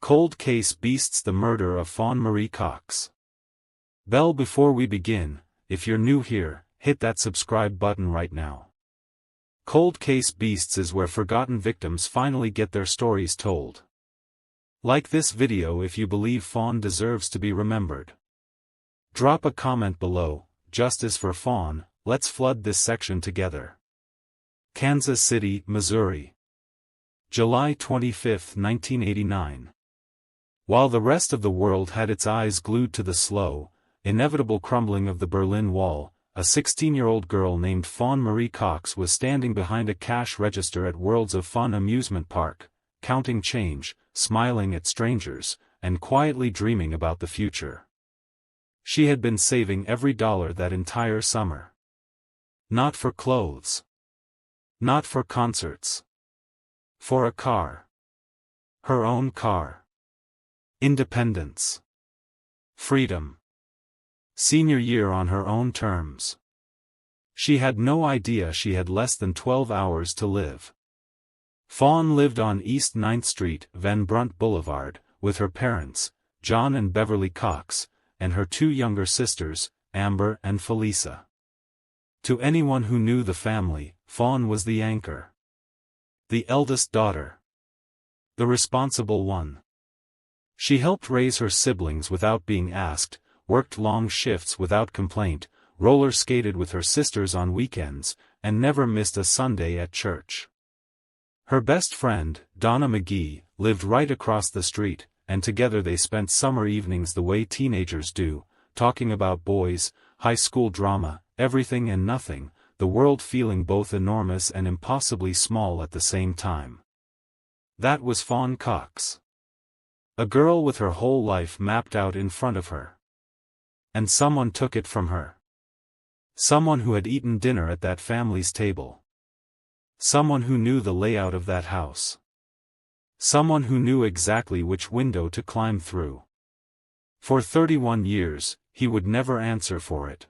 Cold Case Beasts: The Murder of FAWN Marie Cox. Before we begin, if you're new here, hit that subscribe button right now. Cold Case Beasts is where forgotten victims finally get their stories told. Like this video if you believe FAWN deserves to be remembered. Drop a comment below, Justice for FAWN. Let's flood this section together. Kansas City, Missouri. July 25, 1989. While the rest of the world had its eyes glued to the slow, inevitable crumbling of the Berlin Wall, a 16-year-old girl named FAWN Marie Cox was standing behind a cash register at Worlds of Fun amusement park, counting change, smiling at strangers, and quietly dreaming about the future. She had been saving every dollar that entire summer. Not for clothes. Not for concerts. For a car. Her own car. Independence. Freedom. Senior year on her own terms. She had no idea she had less than 12 hours to live. FAWN lived on East 9th Street, Van Brunt Boulevard, with her parents, John and Beverly Cox, and her two younger sisters, Amber and Felisa. To anyone who knew the family, FAWN was the anchor. The eldest daughter. The responsible one. She helped raise her siblings without being asked, worked long shifts without complaint, roller skated with her sisters on weekends, and never missed a Sunday at church. Her best friend, Donna McGee, lived right across the street, and together they spent summer evenings the way teenagers do, talking about boys, high school drama, everything and nothing, the world feeling both enormous and impossibly small at the same time. That was FAWN Cox. A girl with her whole life mapped out in front of her. And someone took it from her. Someone who had eaten dinner at that family's table. Someone who knew the layout of that house. Someone who knew exactly which window to climb through. For 31 years, he would never answer for it.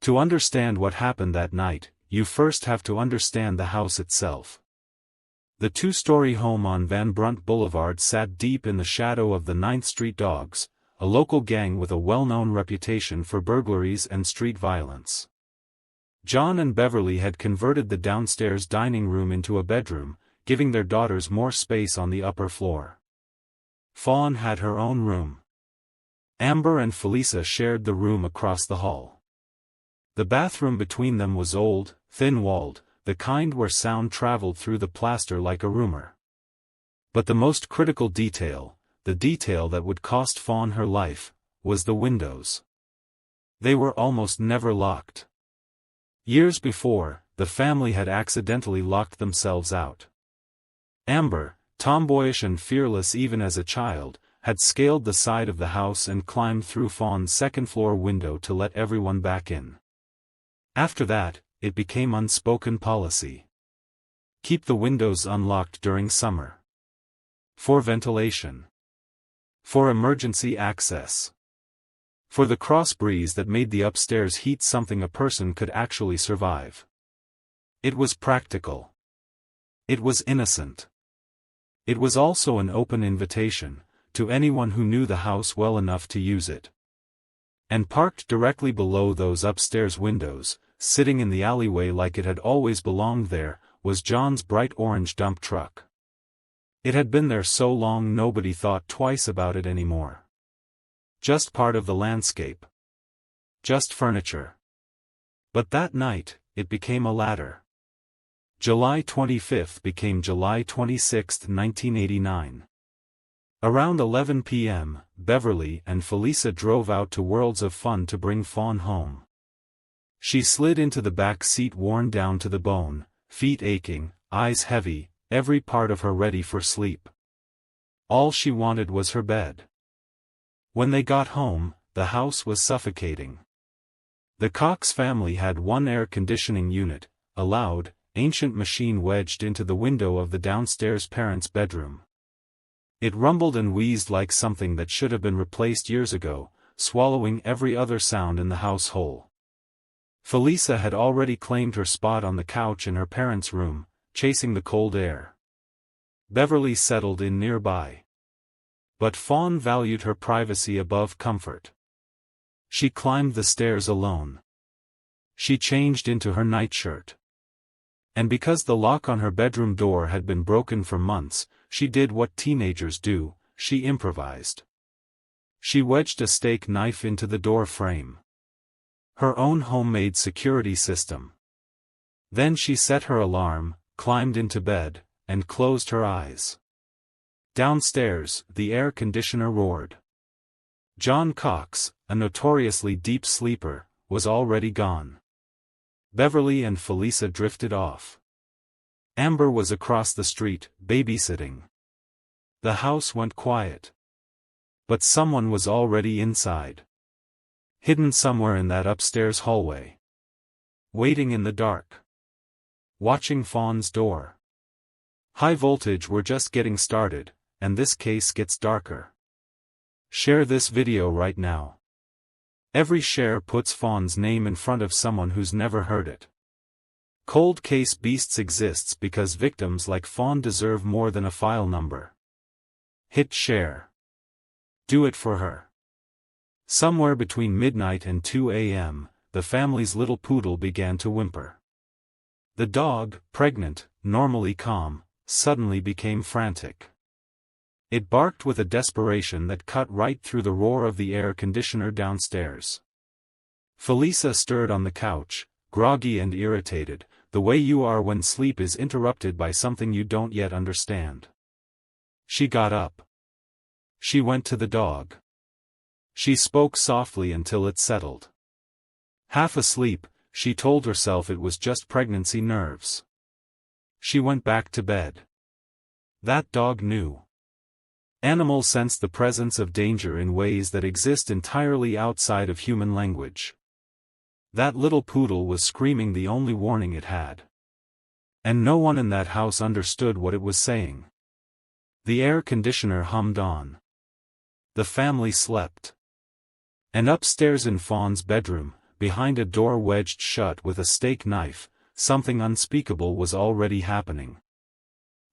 To understand what happened that night, you first have to understand the house itself. The two-story home on Van Brunt Boulevard sat deep in the shadow of the 9th Street Dogs, a local gang with a well-known reputation for burglaries and street violence. John and Beverly had converted the downstairs dining room into a bedroom, giving their daughters more space on the upper floor. FAWN had her own room. Amber and Felisa shared the room across the hall. The bathroom between them was old, thin-walled, the kind where sound traveled through the plaster like a rumor. But the most critical detail, the detail that would cost FAWN her life, was the windows. They were almost never locked. Years before, the family had accidentally locked themselves out. Amber, tomboyish and fearless even as a child, had scaled the side of the house and climbed through FAWN's second-floor window to let everyone back in. After that, it became unspoken policy. Keep the windows unlocked during summer. For ventilation. For emergency access. For the cross breeze that made the upstairs heat something a person could actually survive. It was practical. It was innocent. It was also an open invitation, to anyone who knew the house well enough to use it. And parked directly below those upstairs windows, sitting in the alleyway like it had always belonged there, was John's bright orange dump truck. It had been there so long nobody thought twice about it anymore. Just part of the landscape. Just furniture. But that night, it became a ladder. July 25 became July 26, 1989. Around 11 p.m., Beverly and Felisa drove out to Worlds of Fun to bring FAWN home. She slid into the back seat worn down to the bone, feet aching, eyes heavy, every part of her ready for sleep. All she wanted was her bed. When they got home, the house was suffocating. The Cox family had one air conditioning unit, a loud, ancient machine wedged into the window of the downstairs parents' bedroom. It rumbled and wheezed like something that should have been replaced years ago, swallowing every other sound in the house whole. Felisa had already claimed her spot on the couch in her parents' room, chasing the cold air. Beverly settled in nearby. But Fawn valued her privacy above comfort. She climbed the stairs alone. She changed into her nightshirt. And because the lock on her bedroom door had been broken for months, she did what teenagers do, she improvised. She wedged a steak knife into the door frame. Her own homemade security system. Then she set her alarm, climbed into bed, and closed her eyes. Downstairs, the air conditioner roared. John Cox, a notoriously deep sleeper, was already gone. Beverly and Felisa drifted off. Amber was across the street, babysitting. The house went quiet. But someone was already inside. Hidden somewhere in that upstairs hallway. Waiting in the dark. Watching Fawn's door. High voltage, we're just getting started, and this case gets darker. Share this video right now. Every share puts Fawn's name in front of someone who's never heard it. Cold Case Beasts exists because victims like Fawn deserve more than a file number. Hit share. Do it for her. Somewhere between midnight and 2 a.m., the family's little poodle began to whimper. The dog, pregnant, normally calm, suddenly became frantic. It barked with a desperation that cut right through the roar of the air conditioner downstairs. Felisa stirred on the couch, groggy and irritated, the way you are when sleep is interrupted by something you don't yet understand. She got up. She went to the dog. She spoke softly until it settled. Half asleep, she told herself it was just pregnancy nerves. She went back to bed. That dog knew. Animals sense the presence of danger in ways that exist entirely outside of human language. That little poodle was screaming the only warning it had. And no one in that house understood what it was saying. The air conditioner hummed on. The family slept. And upstairs in Fawn's bedroom, behind a door wedged shut with a steak knife, something unspeakable was already happening.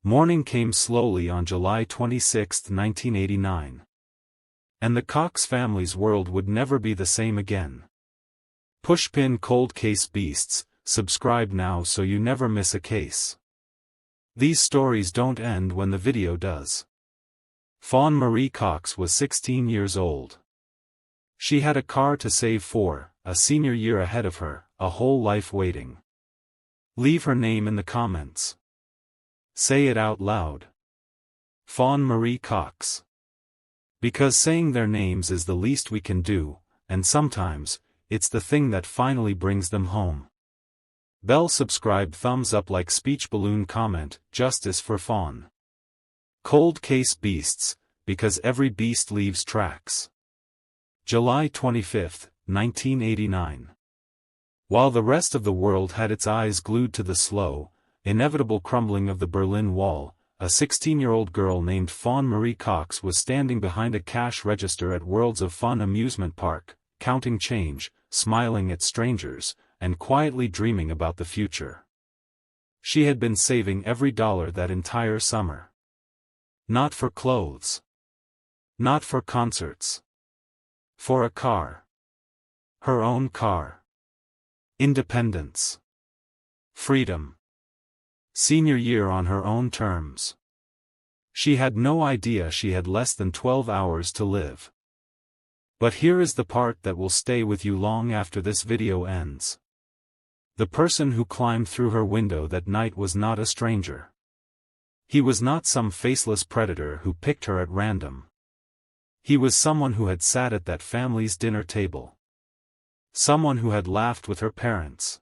Morning came slowly on July 26, 1989. And the Cox family's world would never be the same again. Pushpin Cold Case Beasts, subscribe now so you never miss a case. These stories don't end when the video does. FAWN Marie Cox was 16 years old. She had a car to save for, a senior year ahead of her, a whole life waiting. Leave her name in the comments. Say it out loud. FAWN Marie Cox. Because saying their names is the least we can do, and sometimes, it's the thing that finally brings them home. Bell subscribe, thumbs up, like, speech balloon, comment, justice for Fawn. Cold Case Beasts, because every beast leaves tracks. July 25, 1989. While the rest of the world had its eyes glued to the slow, inevitable crumbling of the Berlin Wall, a 16-year-old girl named FAWN Marie Cox was standing behind a cash register at Worlds of Fun amusement park, counting change, smiling at strangers, and quietly dreaming about the future. She had been saving every dollar that entire summer. Not for clothes. Not for concerts. For a car. Her own car. Independence. Freedom. Senior year on her own terms. She had no idea she had less than 12 hours to live. But here is the part that will stay with you long after this video ends. The person who climbed through her window that night was not a stranger. He was not some faceless predator who picked her at random. He was someone who had sat at that family's dinner table. Someone who had laughed with her parents.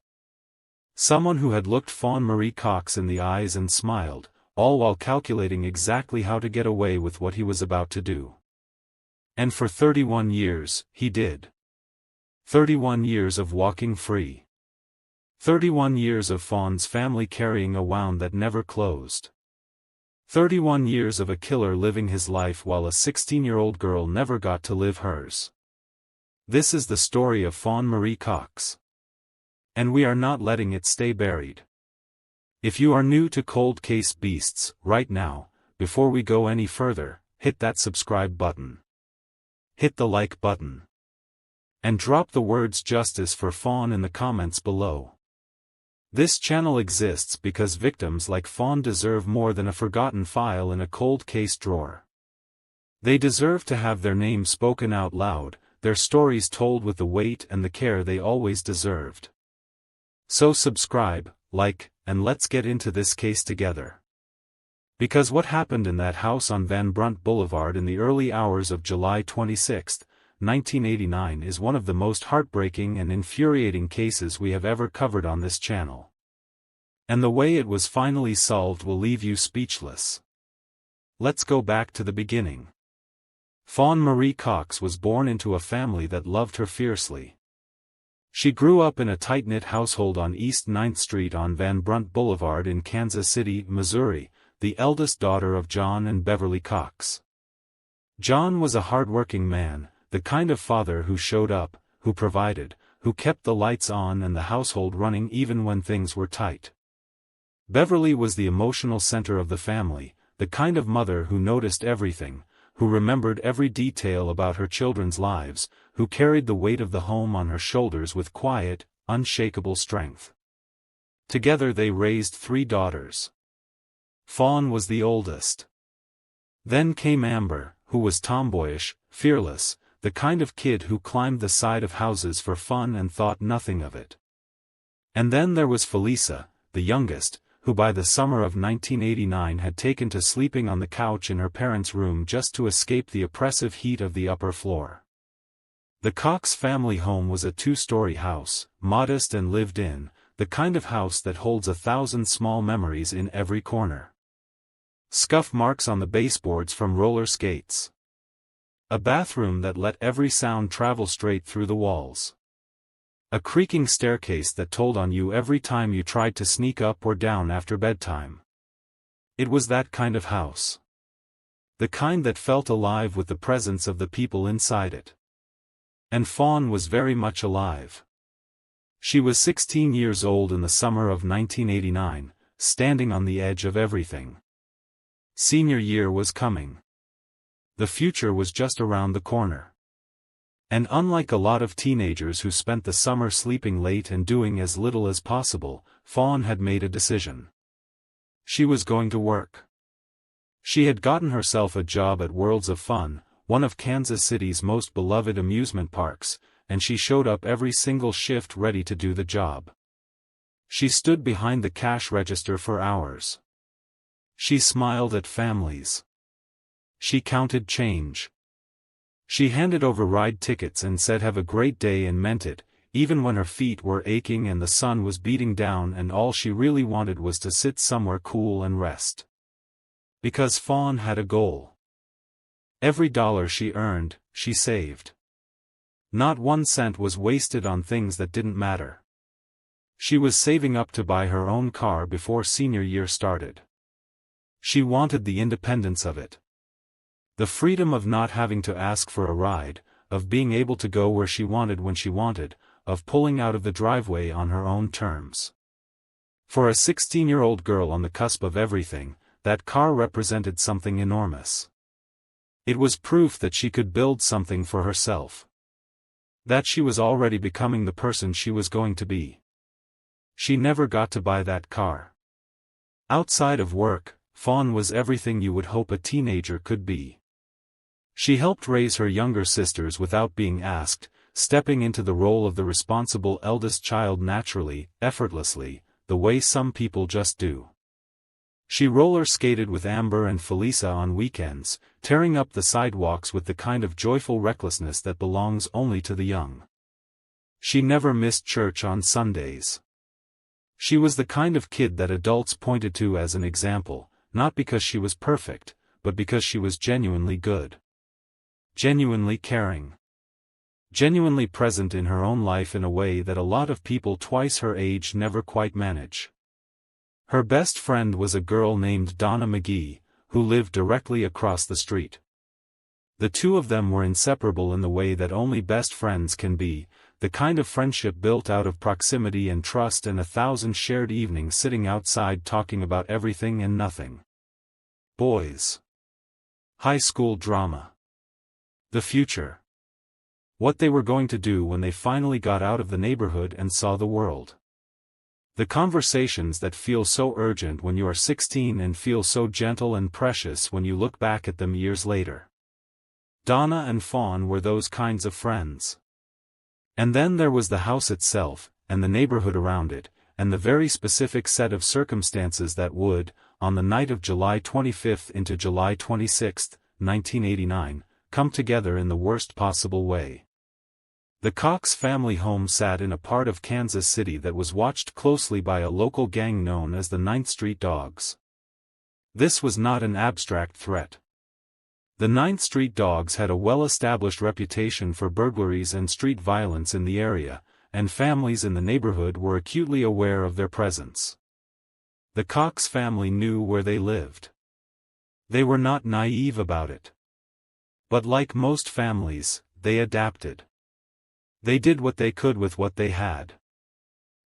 Someone who had looked FAWN Marie Cox in the eyes and smiled, all while calculating exactly how to get away with what he was about to do. And for 31 years, he did. 31 years of walking free. 31 years of Fawn's family carrying a wound that never closed. 31 years of a killer living his life while a 16-year-old girl never got to live hers. This is the story of FAWN Marie Cox. And we are not letting it stay buried. If you are new to Cold Case Beasts right now, before we go any further, hit that subscribe button. Hit the like button. And drop the words justice for Fawn in the comments below. This channel exists because victims like Fawn deserve more than a forgotten file in a cold case drawer. They deserve to have their names spoken out loud, their stories told with the weight and the care they always deserved. So subscribe, like, and let's get into this case together. Because what happened in that house on Van Brunt Boulevard in the early hours of July 26, 1989 is one of the most heartbreaking and infuriating cases we have ever covered on this channel. And the way it was finally solved will leave you speechless. Let's go back to the beginning. FAWN Marie Cox was born into a family that loved her fiercely. She grew up in a tight-knit household on East 9th Street on Van Brunt Boulevard in Kansas City, Missouri, the eldest daughter of John and Beverly Cox. John was a hard-working man, the kind of father who showed up, who provided, who kept the lights on and the household running even when things were tight. Beverly was the emotional center of the family, the kind of mother who noticed everything, who remembered every detail about her children's lives, who carried the weight of the home on her shoulders with quiet, unshakable strength. Together they raised 3 daughters. Fawn was the oldest. Then came Amber, who was tomboyish, fearless, the kind of kid who climbed the side of houses for fun and thought nothing of it. And then there was Felisa, the youngest, who by the summer of 1989 had taken to sleeping on the couch in her parents' room just to escape the oppressive heat of the upper floor. The Cox family home was a 2-story house, modest and lived in, the kind of house that holds 1,000 small memories in every corner. Scuff marks on the baseboards from roller skates. A bathroom that let every sound travel straight through the walls. A creaking staircase that told on you every time you tried to sneak up or down after bedtime. It was that kind of house. The kind that felt alive with the presence of the people inside it. And Fawn was very much alive. She was 16 years old in the summer of 1989, standing on the edge of everything. Senior year was coming. The future was just around the corner. And unlike a lot of teenagers who spent the summer sleeping late and doing as little as possible, Fawn had made a decision. She was going to work. She had gotten herself a job at Worlds of Fun, one of Kansas City's most beloved amusement parks, and she showed up every single shift ready to do the job. She stood behind the cash register for hours. She smiled at families. She counted change. She handed over ride tickets and said have a great day and meant it, even when her feet were aching and the sun was beating down and all she really wanted was to sit somewhere cool and rest. Because Fawn had a goal. Every dollar she earned, she saved. Not 1 cent was wasted on things that didn't matter. She was saving up to buy her own car before senior year started. She wanted the independence of it. The freedom of not having to ask for a ride, of being able to go where she wanted when she wanted, of pulling out of the driveway on her own terms. For a 16-year-old girl on the cusp of everything, that car represented something enormous. It was proof that she could build something for herself. That she was already becoming the person she was going to be. She never got to buy that car. Outside of work, Fawn was everything you would hope a teenager could be. She helped raise her younger sisters without being asked, stepping into the role of the responsible eldest child naturally, effortlessly, the way some people just do. She roller skated with Amber and Felisa on weekends, tearing up the sidewalks with the kind of joyful recklessness that belongs only to the young. She never missed church on Sundays. She was the kind of kid that adults pointed to as an example, not because she was perfect, but because she was genuinely good. Genuinely caring. Genuinely present in her own life in a way that a lot of people twice her age never quite manage. Her best friend was a girl named Donna McGee, who lived directly across the street. The two of them were inseparable in the way that only best friends can be, the kind of friendship built out of proximity and trust and 1,000 shared evenings sitting outside talking about everything and nothing. Boys. High school drama. The future. What they were going to do when they finally got out of the neighborhood and saw the world. The conversations that feel so urgent when you are 16 and feel so gentle and precious when you look back at them years later. Donna and Fawn were those kinds of friends. And then there was the house itself, and the neighborhood around it, and the very specific set of circumstances that would, on the night of July 25 into July 26, 1989, come together in the worst possible way. The Cox family home sat in a part of Kansas City that was watched closely by a local gang known as the 9th Street Dogs. This was not an abstract threat. The 9th Street Dogs had a well-established reputation for burglaries and street violence in the area, and families in the neighborhood were acutely aware of their presence. The Cox family knew where they lived. They were not naive about it. But like most families, they adapted. They did what they could with what they had.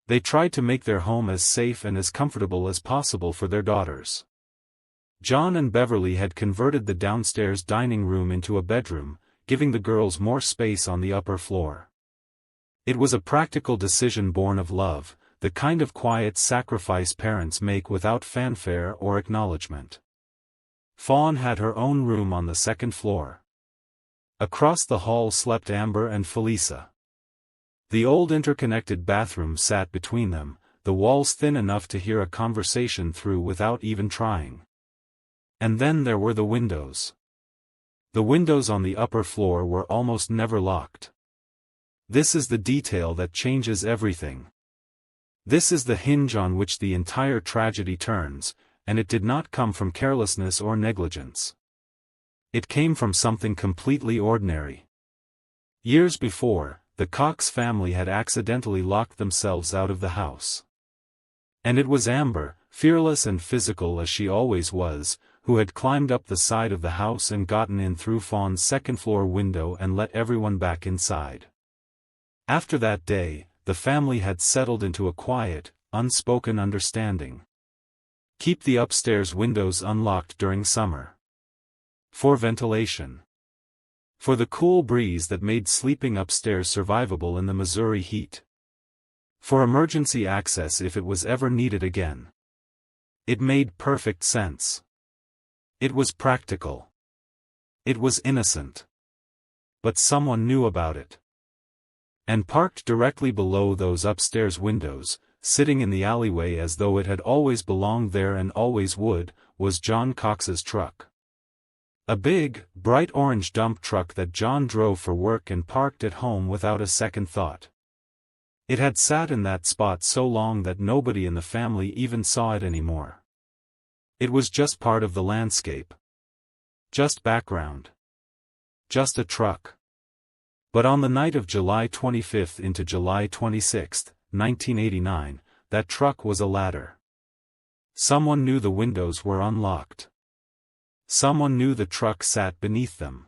They tried to make their home as safe and as comfortable as possible for their daughters. John and Beverly had converted the downstairs dining room into a bedroom, giving the girls more space on the upper floor. It was a practical decision born of love, the kind of quiet sacrifice parents make without fanfare or acknowledgement. Fawn had her own room on the second floor. Across the hall slept Amber and Felisa. The old interconnected bathroom sat between them, the walls thin enough to hear a conversation through without even trying. And then there were the windows. The windows on the upper floor were almost never locked. This is the detail that changes everything. This is the hinge on which the entire tragedy turns, and it did not come from carelessness or negligence. It came from something completely ordinary. Years before, the Cox family had accidentally locked themselves out of the house. And it was Amber, fearless and physical as she always was, who had climbed up the side of the house and gotten in through Fawn's second-floor window and let everyone back inside. After that day, the family had settled into a quiet, unspoken understanding. Keep the upstairs windows unlocked during summer. For ventilation. For the cool breeze that made sleeping upstairs survivable in the Missouri heat. For emergency access if it was ever needed again. It made perfect sense. It was practical. It was innocent. But someone knew about it. And parked directly below those upstairs windows, sitting in the alleyway as though it had always belonged there and always would, was John Cox's truck. A big, bright orange dump truck that John drove for work and parked at home without a second thought. It had sat in that spot so long that nobody in the family even saw it anymore. It was just part of the landscape. Just background. Just a truck. But on the night of July 25 into July 26, 1989, that truck was a ladder. Someone knew the windows were unlocked. Someone knew the truck sat beneath them.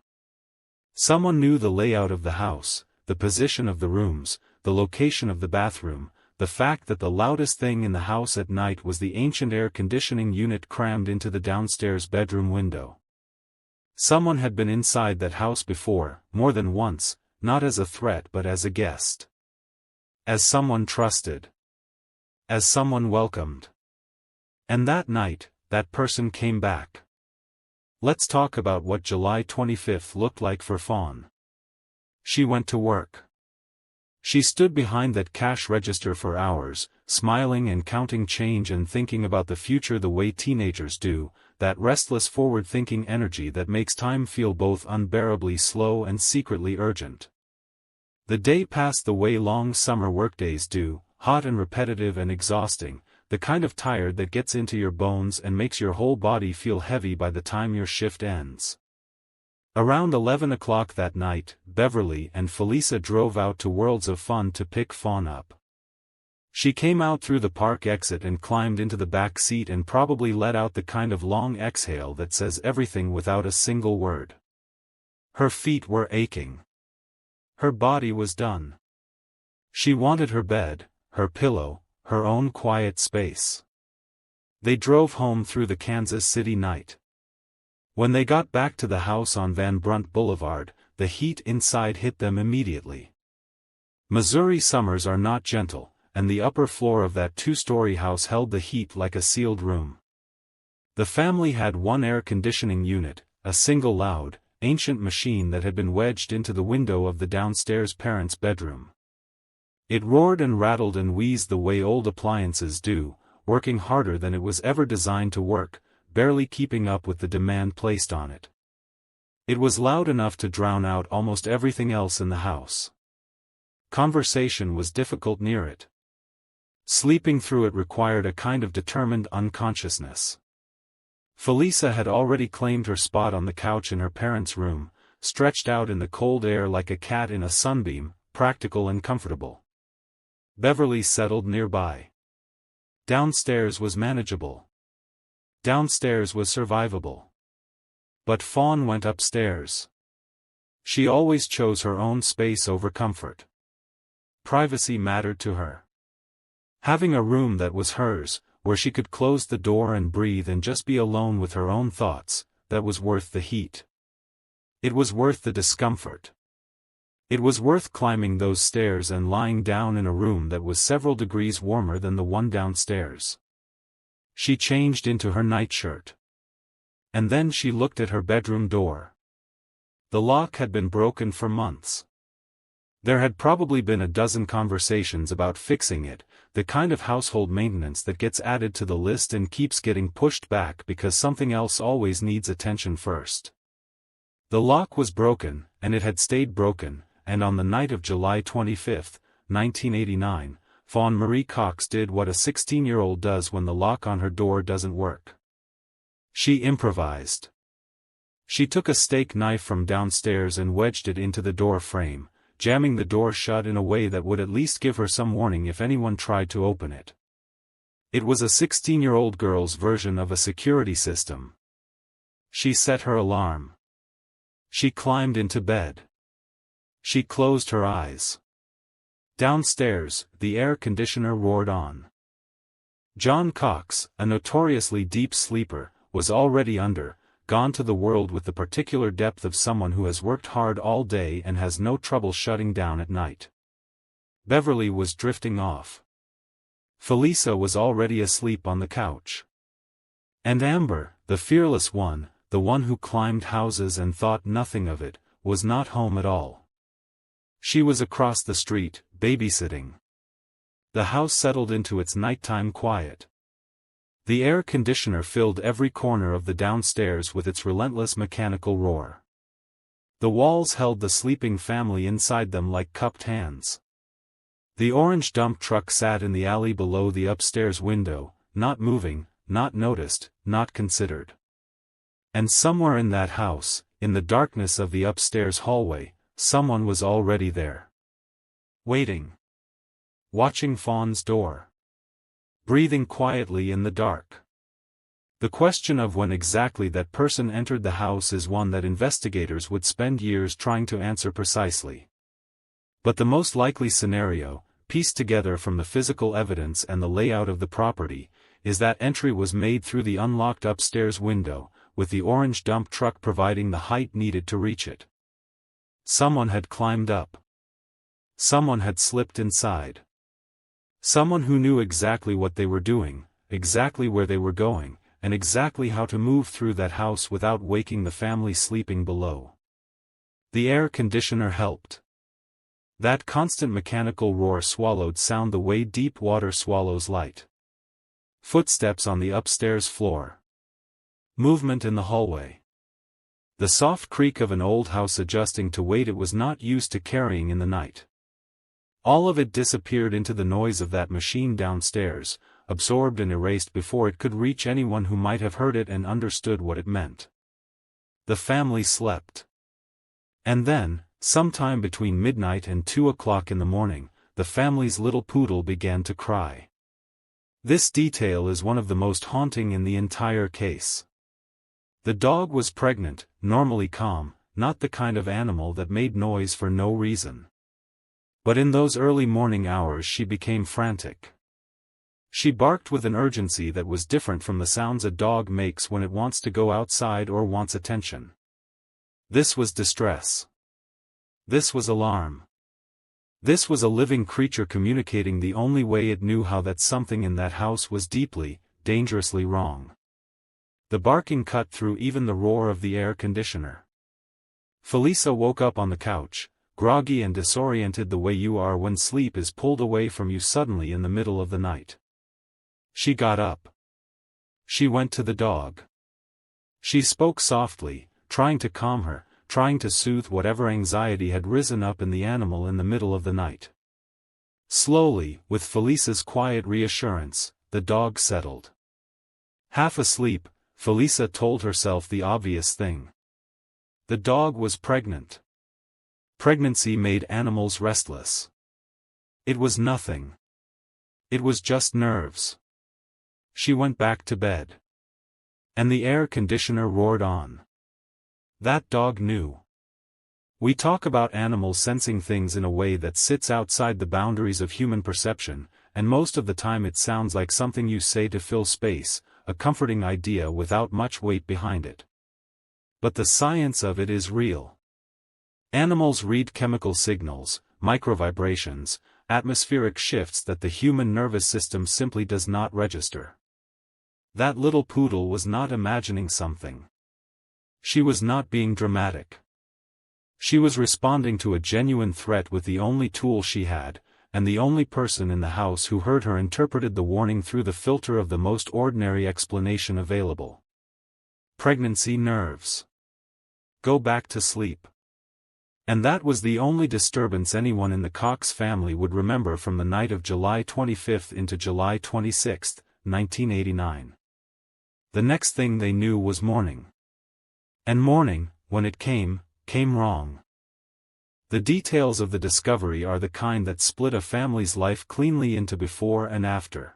Someone knew the layout of the house, the position of the rooms, the location of the bathroom, the fact that the loudest thing in the house at night was the ancient air conditioning unit crammed into the downstairs bedroom window. Someone had been inside that house before, more than once, not as a threat but as a guest. As someone trusted. As someone welcomed. And that night, that person came back. Let's talk about what July 25 looked like for Fawn. She went to work. She stood behind that cash register for hours, smiling and counting change and thinking about the future the way teenagers do, that restless forward-thinking energy that makes time feel both unbearably slow and secretly urgent. The day passed the way long summer workdays do, hot and repetitive and exhausting, the kind of tired that gets into your bones and makes your whole body feel heavy by the time your shift ends. Around 11 o'clock that night, Beverly and Felisa drove out to Worlds of Fun to pick Fawn up. She came out through the park exit and climbed into the back seat and probably let out the kind of long exhale that says everything without a single word. Her feet were aching. Her body was done. She wanted her bed, her pillow, her own quiet space. They drove home through the Kansas City night. When they got back to the house on Van Brunt Boulevard, the heat inside hit them immediately. Missouri summers are not gentle, and the upper floor of that two-story house held the heat like a sealed room. The family had one air conditioning unit, a single loud, ancient machine that had been wedged into the window of the downstairs parents' bedroom. It roared and rattled and wheezed the way old appliances do, working harder than it was ever designed to work, barely keeping up with the demand placed on it. It was loud enough to drown out almost everything else in the house. Conversation was difficult near it. Sleeping through it required a kind of determined unconsciousness. Felisa had already claimed her spot on the couch in her parents' room, stretched out in the cold air like a cat in a sunbeam, practical and comfortable. Beverly settled nearby. Downstairs was manageable. Downstairs was survivable. But Fawn went upstairs. She always chose her own space over comfort. Privacy mattered to her. Having a room that was hers, where she could close the door and breathe and just be alone with her own thoughts, that was worth the heat. It was worth the discomfort. It was worth climbing those stairs and lying down in a room that was several degrees warmer than the one downstairs. She changed into her nightshirt. And then she looked at her bedroom door. The lock had been broken for months. There had probably been a dozen conversations about fixing it, the kind of household maintenance that gets added to the list and keeps getting pushed back because something else always needs attention first. The lock was broken, and it had stayed broken, and on the night of July 25, 1989, FAWN Marie Cox did what a 16-year-old does when the lock on her door doesn't work. She improvised. She took a steak knife from downstairs and wedged it into the door frame, jamming the door shut in a way that would at least give her some warning if anyone tried to open it. It was a 16-year-old girl's version of a security system. She set her alarm. She climbed into bed. She closed her eyes. Downstairs, the air conditioner roared on. John Cox, a notoriously deep sleeper, was already gone to the world with the particular depth of someone who has worked hard all day and has no trouble shutting down at night. Beverly was drifting off. Felisa was already asleep on the couch. And Amber, the fearless one, the one who climbed houses and thought nothing of it, was not home at all. She was across the street, babysitting. The house settled into its nighttime quiet. The air conditioner filled every corner of the downstairs with its relentless mechanical roar. The walls held the sleeping family inside them like cupped hands. The orange dump truck sat in the alley below the upstairs window, not moving, not noticed, not considered. And somewhere in that house, in the darkness of the upstairs hallway, someone was already there. Waiting. Watching Fawn's door. Breathing quietly in the dark. The question of when exactly that person entered the house is one that investigators would spend years trying to answer precisely. But the most likely scenario, pieced together from the physical evidence and the layout of the property, is that entry was made through the unlocked upstairs window, with the orange dump truck providing the height needed to reach it. Someone had climbed up. Someone had slipped inside. Someone who knew exactly what they were doing, exactly where they were going, and exactly how to move through that house without waking the family sleeping below. The air conditioner helped. That constant mechanical roar swallowed sound the way deep water swallows light. Footsteps on the upstairs floor. Movement in the hallway. The soft creak of an old house adjusting to weight it was not used to carrying in the night. All of it disappeared into the noise of that machine downstairs, absorbed and erased before it could reach anyone who might have heard it and understood what it meant. The family slept. And then, sometime between midnight and 2 o'clock in the morning, the family's little poodle began to cry. This detail is one of the most haunting in the entire case. The dog was pregnant, normally calm, not the kind of animal that made noise for no reason. But in those early morning hours she became frantic. She barked with an urgency that was different from the sounds a dog makes when it wants to go outside or wants attention. This was distress. This was alarm. This was a living creature communicating the only way it knew how that something in that house was deeply, dangerously wrong. The barking cut through even the roar of the air conditioner. Felisa woke up on the couch, groggy and disoriented the way you are when sleep is pulled away from you suddenly in the middle of the night. She got up. She went to the dog. She spoke softly, trying to calm her, trying to soothe whatever anxiety had risen up in the animal in the middle of the night. Slowly, with Felisa's quiet reassurance, the dog settled. Half asleep, Felisa told herself the obvious thing. The dog was pregnant. Pregnancy made animals restless. It was nothing. It was just nerves. She went back to bed. And the air conditioner roared on. That dog knew. We talk about animals sensing things in a way that sits outside the boundaries of human perception, and most of the time it sounds like something you say to fill space, a comforting idea without much weight behind it. But the science of it is real. Animals read chemical signals, microvibrations, atmospheric shifts that the human nervous system simply does not register. That little poodle was not imagining something. She was not being dramatic. She was responding to a genuine threat with the only tool she had, and the only person in the house who heard her interpreted the warning through the filter of the most ordinary explanation available. Pregnancy nerves. Go back to sleep. And that was the only disturbance anyone in the Cox family would remember from the night of July 25 into July 26, 1989. The next thing they knew was morning. And morning, when it came wrong. The details of the discovery are the kind that split a family's life cleanly into before and after.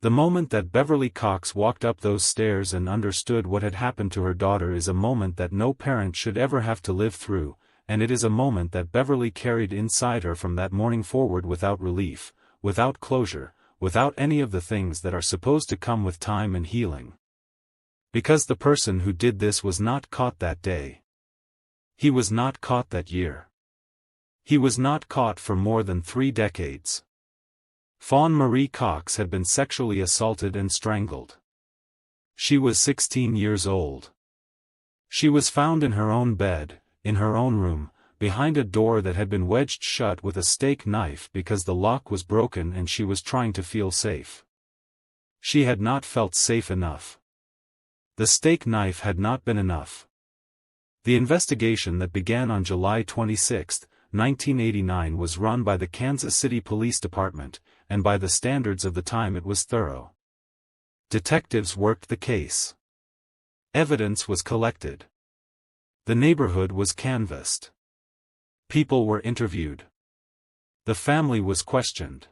The moment that Beverly Cox walked up those stairs and understood what had happened to her daughter is a moment that no parent should ever have to live through, and it is a moment that Beverly carried inside her from that morning forward without relief, without closure, without any of the things that are supposed to come with time and healing. Because the person who did this was not caught that day. He was not caught that year. He was not caught for more than 3 decades. FAWN Marie Cox had been sexually assaulted and strangled. She was 16 years old. She was found in her own bed, in her own room, behind a door that had been wedged shut with a steak knife because the lock was broken and she was trying to feel safe. She had not felt safe enough. The steak knife had not been enough. The investigation that began on July 26, 1989 was run by the Kansas City Police Department, and by the standards of the time it was thorough. Detectives worked the case. Evidence was collected. The neighborhood was canvassed. People were interviewed. The family was questioned.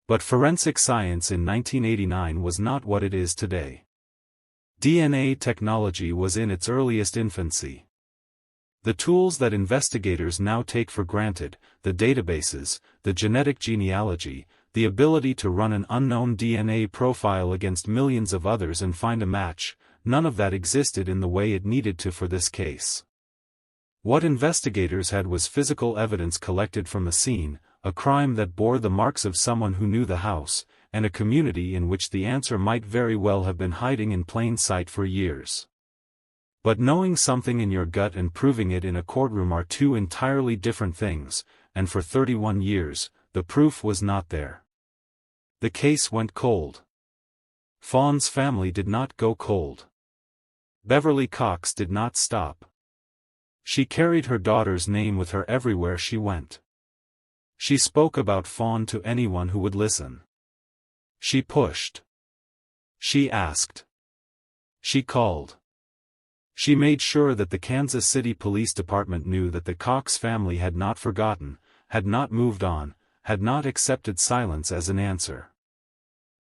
But forensic science in 1989 was not what it is today. DNA technology was in its earliest infancy. The tools that investigators now take for granted, the databases, the genetic genealogy, the ability to run an unknown DNA profile against millions of others and find a match, none of that existed in the way it needed to for this case. What investigators had was physical evidence collected from the scene, a crime that bore the marks of someone who knew the house, and a community in which the answer might very well have been hiding in plain sight for years. But knowing something in your gut and proving it in a courtroom are two entirely different things, and for 31 years, the proof was not there. The case went cold. FAWN's family did not go cold. Beverly Cox did not stop. She carried her daughter's name with her everywhere she went. She spoke about FAWN to anyone who would listen. She pushed. She asked. She called. She made sure that the Kansas City Police Department knew that the Cox family had not forgotten, had not moved on, had not accepted silence as an answer.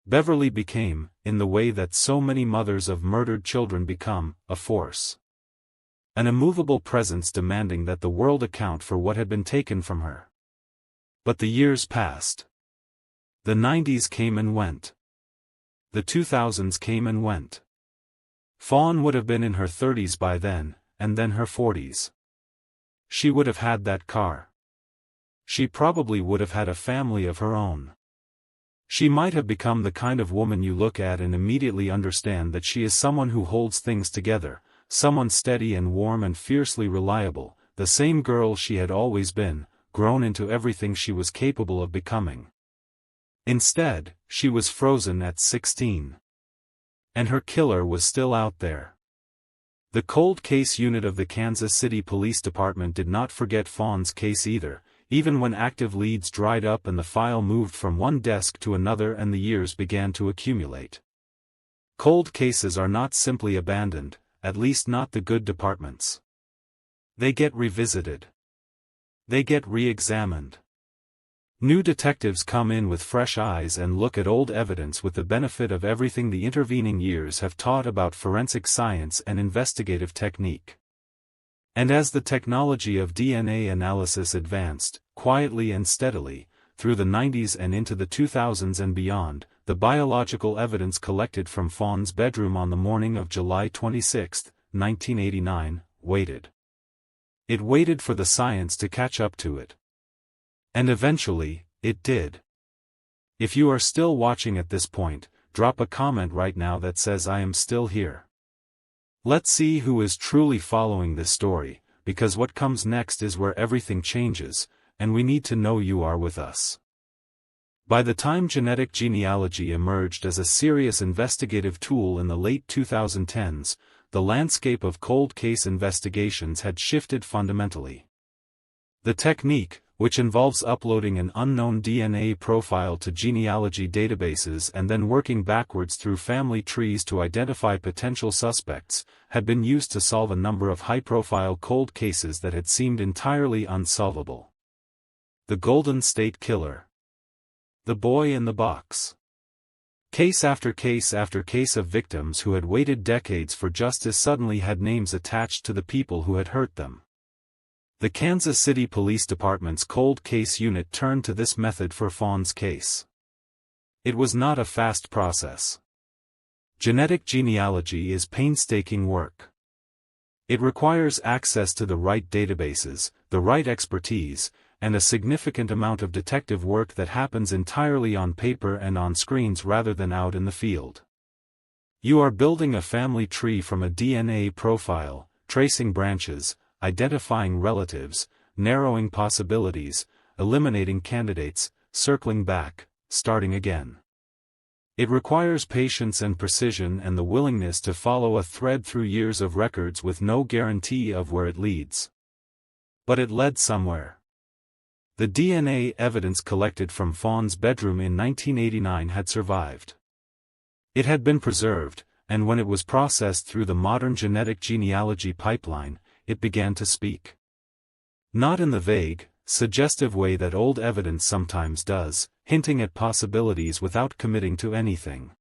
Beverly became, in the way that so many mothers of murdered children become, a force. An immovable presence demanding that the world account for what had been taken from her. But the years passed. The 90s came and went. The 2000s came and went. Fawn would have been in her 30s by then, and then her 40s. She would have had that car. She probably would have had a family of her own. She might have become the kind of woman you look at and immediately understand that she is someone who holds things together, someone steady and warm and fiercely reliable, the same girl she had always been, grown into everything she was capable of becoming. Instead, she was frozen at 16. And her killer was still out there. The cold case unit of the Kansas City Police Department did not forget Fawn's case either, even when active leads dried up and the file moved from one desk to another and the years began to accumulate. Cold cases are not simply abandoned, at least not the good departments. They get revisited. They get re-examined. New detectives come in with fresh eyes and look at old evidence with the benefit of everything the intervening years have taught about forensic science and investigative technique. And as the technology of DNA analysis advanced, quietly and steadily, through the 90s and into the 2000s and beyond, the biological evidence collected from Fawn's bedroom on the morning of July 26, 1989, waited. It waited for the science to catch up to it. And eventually, it did. If you are still watching at this point, drop a comment right now that says I am still here. Let's see who is truly following this story, because what comes next is where everything changes, and we need to know you are with us. By the time genetic genealogy emerged as a serious investigative tool in the late 2010s, the landscape of cold case investigations had shifted fundamentally. The technique, which involves uploading an unknown DNA profile to genealogy databases and then working backwards through family trees to identify potential suspects, had been used to solve a number of high-profile cold cases that had seemed entirely unsolvable. The Golden State Killer. The Boy in the Box. Case after case of victims who had waited decades for justice suddenly had names attached to the people who had hurt them. The Kansas City Police Department's cold case unit turned to this method for Fawn's case. It was not a fast process. Genetic genealogy is painstaking work. It requires access to the right databases, the right expertise, and a significant amount of detective work that happens entirely on paper and on screens rather than out in the field. You are building a family tree from a DNA profile, tracing branches, identifying relatives, narrowing possibilities, eliminating candidates, circling back, starting again. It requires patience and precision and the willingness to follow a thread through years of records with no guarantee of where it leads. But it led somewhere. The DNA evidence collected from Fawn's bedroom in 1989 had survived. It had been preserved, and when it was processed through the modern genetic genealogy pipeline, it began to speak. Not in the vague, suggestive way that old evidence sometimes does, hinting at possibilities without committing to anything.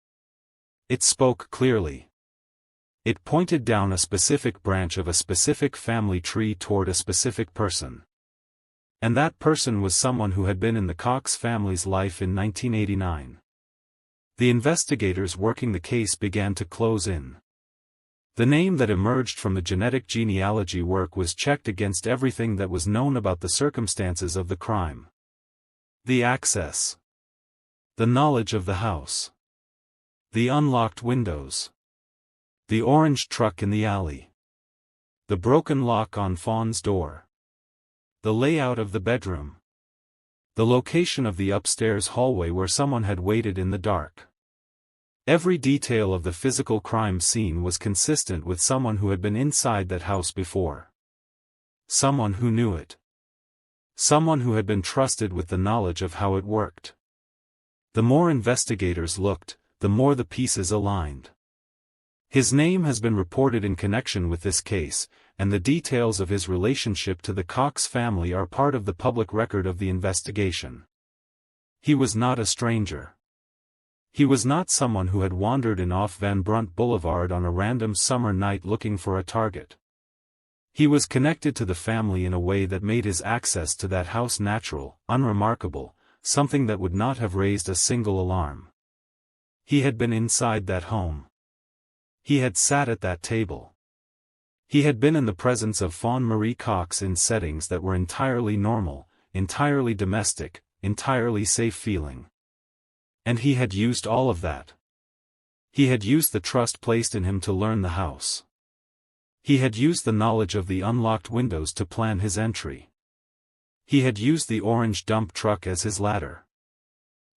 It spoke clearly. It pointed down a specific branch of a specific family tree toward a specific person. And that person was someone who had been in the Cox family's life in 1989. The investigators working the case began to close in. The name that emerged from the genetic genealogy work was checked against everything that was known about the circumstances of the crime. The access. The knowledge of the house. The unlocked windows. The orange truck in the alley. The broken lock on Fawn's door. The layout of the bedroom. The location of the upstairs hallway where someone had waited in the dark. Every detail of the physical crime scene was consistent with someone who had been inside that house before. Someone who knew it. Someone who had been trusted with the knowledge of how it worked. The more investigators looked, the more the pieces aligned. His name has been reported in connection with this case, and the details of his relationship to the Cox family are part of the public record of the investigation. He was not a stranger. He was not someone who had wandered in off Van Brunt Boulevard on a random summer night looking for a target. He was connected to the family in a way that made his access to that house natural, unremarkable, something that would not have raised a single alarm. He had been inside that home. He had sat at that table. He had been in the presence of FAWN Marie Cox in settings that were entirely normal, entirely domestic, entirely safe feeling. And he had used all of that. He had used the trust placed in him to learn the house. He had used the knowledge of the unlocked windows to plan his entry. He had used the orange dump truck as his ladder.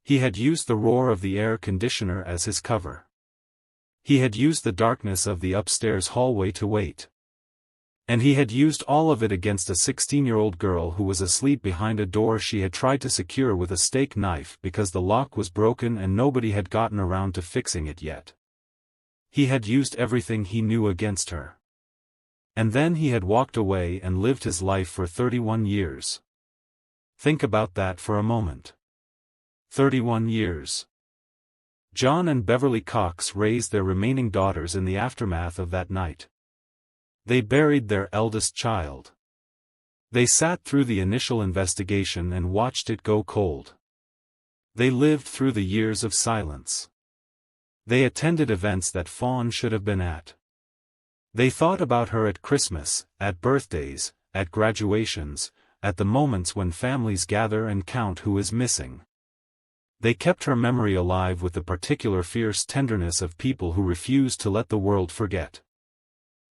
He had used the roar of the air conditioner as his cover. He had used the darkness of the upstairs hallway to wait. And he had used all of it against a 16-year-old girl who was asleep behind a door she had tried to secure with a steak knife because the lock was broken and nobody had gotten around to fixing it yet. He had used everything he knew against her. And then he had walked away and lived his life for 31 years. Think about that for a moment. 31 years. John and Beverly Cox raised their remaining daughters in the aftermath of that night. They buried their eldest child. They sat through the initial investigation and watched it go cold. They lived through the years of silence. They attended events that Fawn should have been at. They thought about her at Christmas, at birthdays, at graduations, at the moments when families gather and count who is missing. They kept her memory alive with the particular fierce tenderness of people who refuse to let the world forget.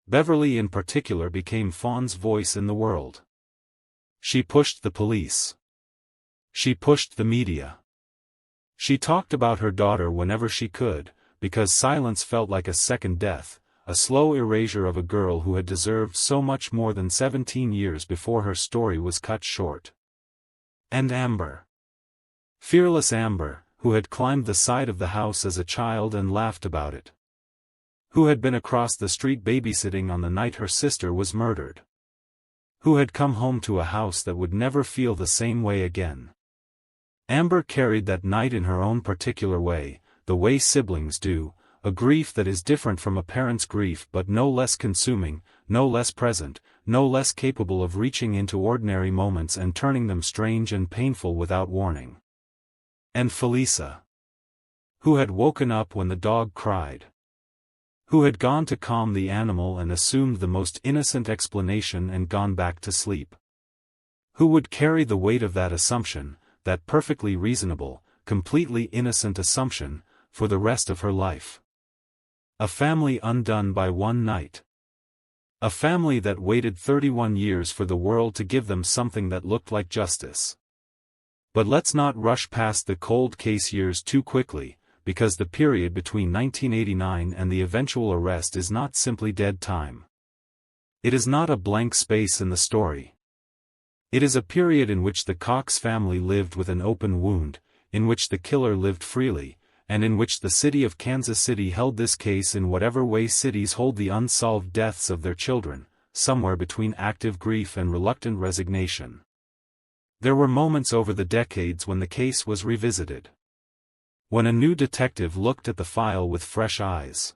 Beverly in particular became Fawn's voice in the world. She pushed the police. She pushed the media. She talked about her daughter whenever she could, because silence felt like a second death, a slow erasure of a girl who had deserved so much more than 17 years before her story was cut short. And Amber. Fearless Amber, who had climbed the side of the house as a child and laughed about it. Who had been across the street babysitting on the night her sister was murdered. Who had come home to a house that would never feel the same way again. Amber carried that night in her own particular way, the way siblings do, a grief that is different from a parent's grief but no less consuming, no less present, no less capable of reaching into ordinary moments and turning them strange and painful without warning. And Felisa. Who had woken up when the dog cried. Who had gone to calm the animal and assumed the most innocent explanation and gone back to sleep. Who would carry the weight of that assumption, that perfectly reasonable, completely innocent assumption, for the rest of her life. A family undone by one night. A family that waited 31 years for the world to give them something that looked like justice. But let's not rush past the cold case years too quickly, because the period between 1989 and the eventual arrest is not simply dead time. It is not a blank space in the story. It is a period in which the Cox family lived with an open wound, in which the killer lived freely, and in which the city of Kansas City held this case in whatever way cities hold the unsolved deaths of their children, somewhere between active grief and reluctant resignation. There were moments over the decades when the case was revisited. When a new detective looked at the file with fresh eyes.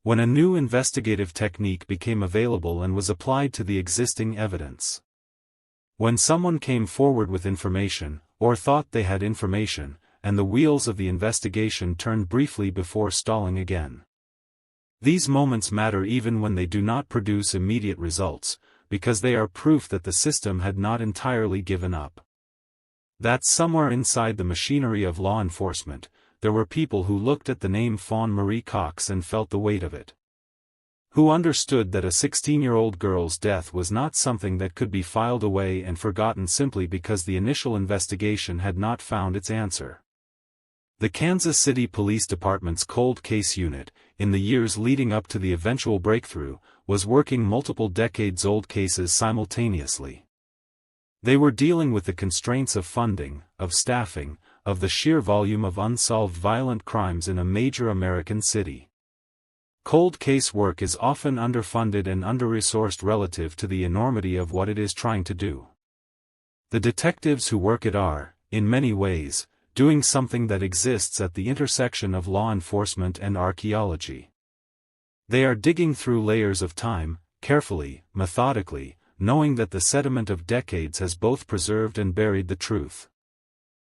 When a new investigative technique became available and was applied to the existing evidence. When someone came forward with information, or thought they had information, and the wheels of the investigation turned briefly before stalling again. These moments matter even when they do not produce immediate results, because they are proof that the system had not entirely given up. That somewhere inside the machinery of law enforcement, there were people who looked at the name FAWN Marie Cox and felt the weight of it. Who understood that a 16-year-old girl's death was not something that could be filed away and forgotten simply because the initial investigation had not found its answer. The Kansas City Police Department's cold case unit, in the years leading up to the eventual breakthrough, was working multiple decades-old cases simultaneously. They were dealing with the constraints of funding, of staffing, of the sheer volume of unsolved violent crimes in a major American city. Cold case work is often underfunded and under-resourced relative to the enormity of what it is trying to do. The detectives who work it are, in many ways, doing something that exists at the intersection of law enforcement and archaeology. They are digging through layers of time, carefully, methodically, knowing that the sediment of decades has both preserved and buried the truth.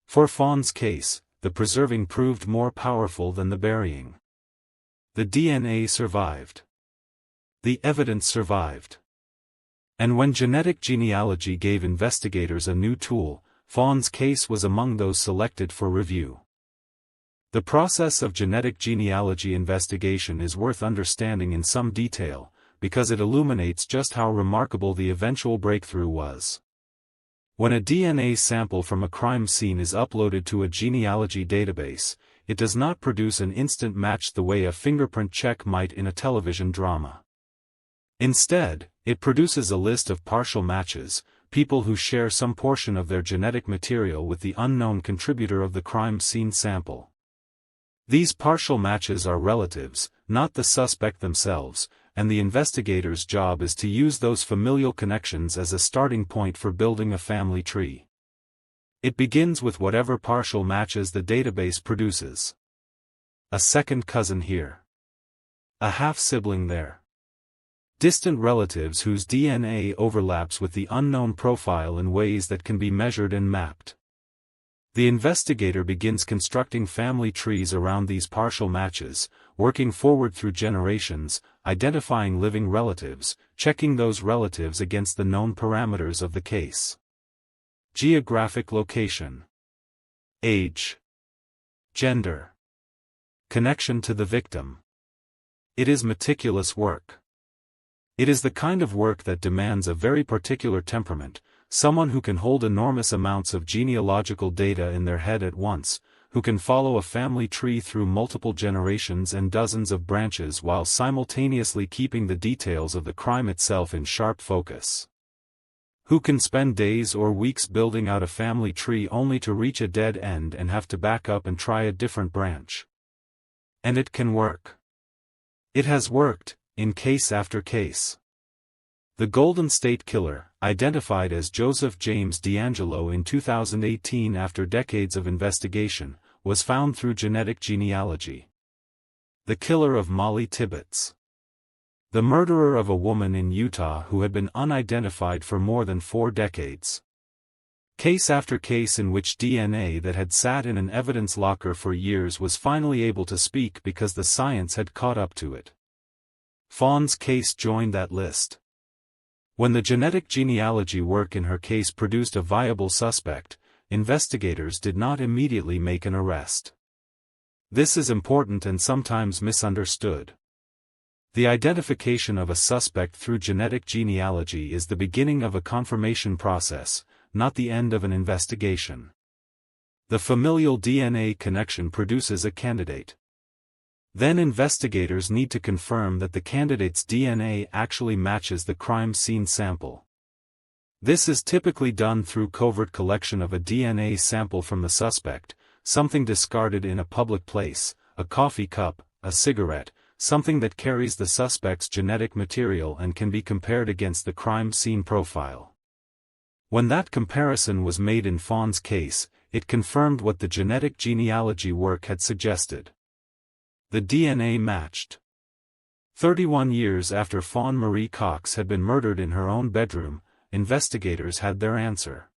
For Fawn's case, the preserving proved more powerful than the burying. The DNA survived. The evidence survived. And when genetic genealogy gave investigators a new tool, Fawn's case was among those selected for review. The process of genetic genealogy investigation is worth understanding in some detail, because it illuminates just how remarkable the eventual breakthrough was. When a DNA sample from a crime scene is uploaded to a genealogy database, it does not produce an instant match the way a fingerprint check might in a television drama. Instead, it produces a list of partial matches, people who share some portion of their genetic material with the unknown contributor of the crime scene sample. These partial matches are relatives, not the suspect themselves, and the investigator's job is to use those familial connections as a starting point for building a family tree. It begins with whatever partial matches the database produces. A second cousin here. A half-sibling there. Distant relatives whose DNA overlaps with the unknown profile in ways that can be measured and mapped. The investigator begins constructing family trees around these partial matches, working forward through generations, identifying living relatives, checking those relatives against the known parameters of the case. Geographic location. Age. Gender. Connection to the victim. It is meticulous work. It is the kind of work that demands a very particular temperament, someone who can hold enormous amounts of genealogical data in their head at once, who can follow a family tree through multiple generations and dozens of branches while simultaneously keeping the details of the crime itself in sharp focus. Who can spend days or weeks building out a family tree only to reach a dead end and have to back up and try a different branch. And it can work. It has worked, in case after case. The Golden State Killer, identified as Joseph James DeAngelo in 2018 after decades of investigation, was found through genetic genealogy. The killer of Molly Tibbetts. The murderer of a woman in Utah who had been unidentified for more than 4 decades. Case after case in which DNA that had sat in an evidence locker for years was finally able to speak because the science had caught up to it. Fawn's case joined that list. When the genetic genealogy work in her case produced a viable suspect, investigators did not immediately make an arrest. This is important and sometimes misunderstood. The identification of a suspect through genetic genealogy is the beginning of a confirmation process, not the end of an investigation. The familial DNA connection produces a candidate. Then investigators need to confirm that the candidate's DNA actually matches the crime scene sample. This is typically done through covert collection of a DNA sample from the suspect, something discarded in a public place, a coffee cup, a cigarette, something that carries the suspect's genetic material and can be compared against the crime scene profile. When that comparison was made in Fawn's case, it confirmed what the genetic genealogy work had suggested. The DNA matched. 31 years after FAWN Marie Cox had been murdered in her own bedroom, investigators had their answer.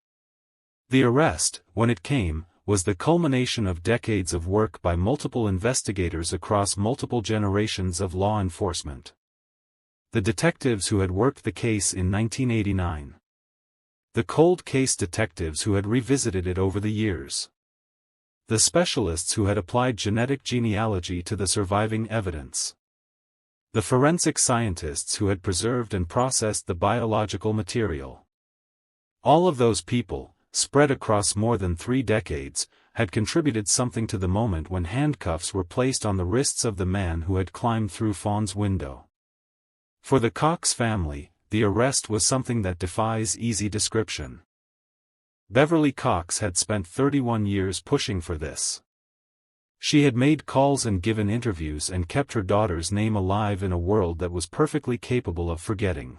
The arrest, when it came, was the culmination of decades of work by multiple investigators across multiple generations of law enforcement. The detectives who had worked the case in 1989. The cold case detectives who had revisited it over the years. The specialists who had applied genetic genealogy to the surviving evidence. The forensic scientists who had preserved and processed the biological material. All of those people, spread across more than 3 decades, had contributed something to the moment when handcuffs were placed on the wrists of the man who had climbed through Fawn's window. For the Cox family, the arrest was something that defies easy description. Beverly Cox had spent 31 years pushing for this. She had made calls and given interviews and kept her daughter's name alive in a world that was perfectly capable of forgetting.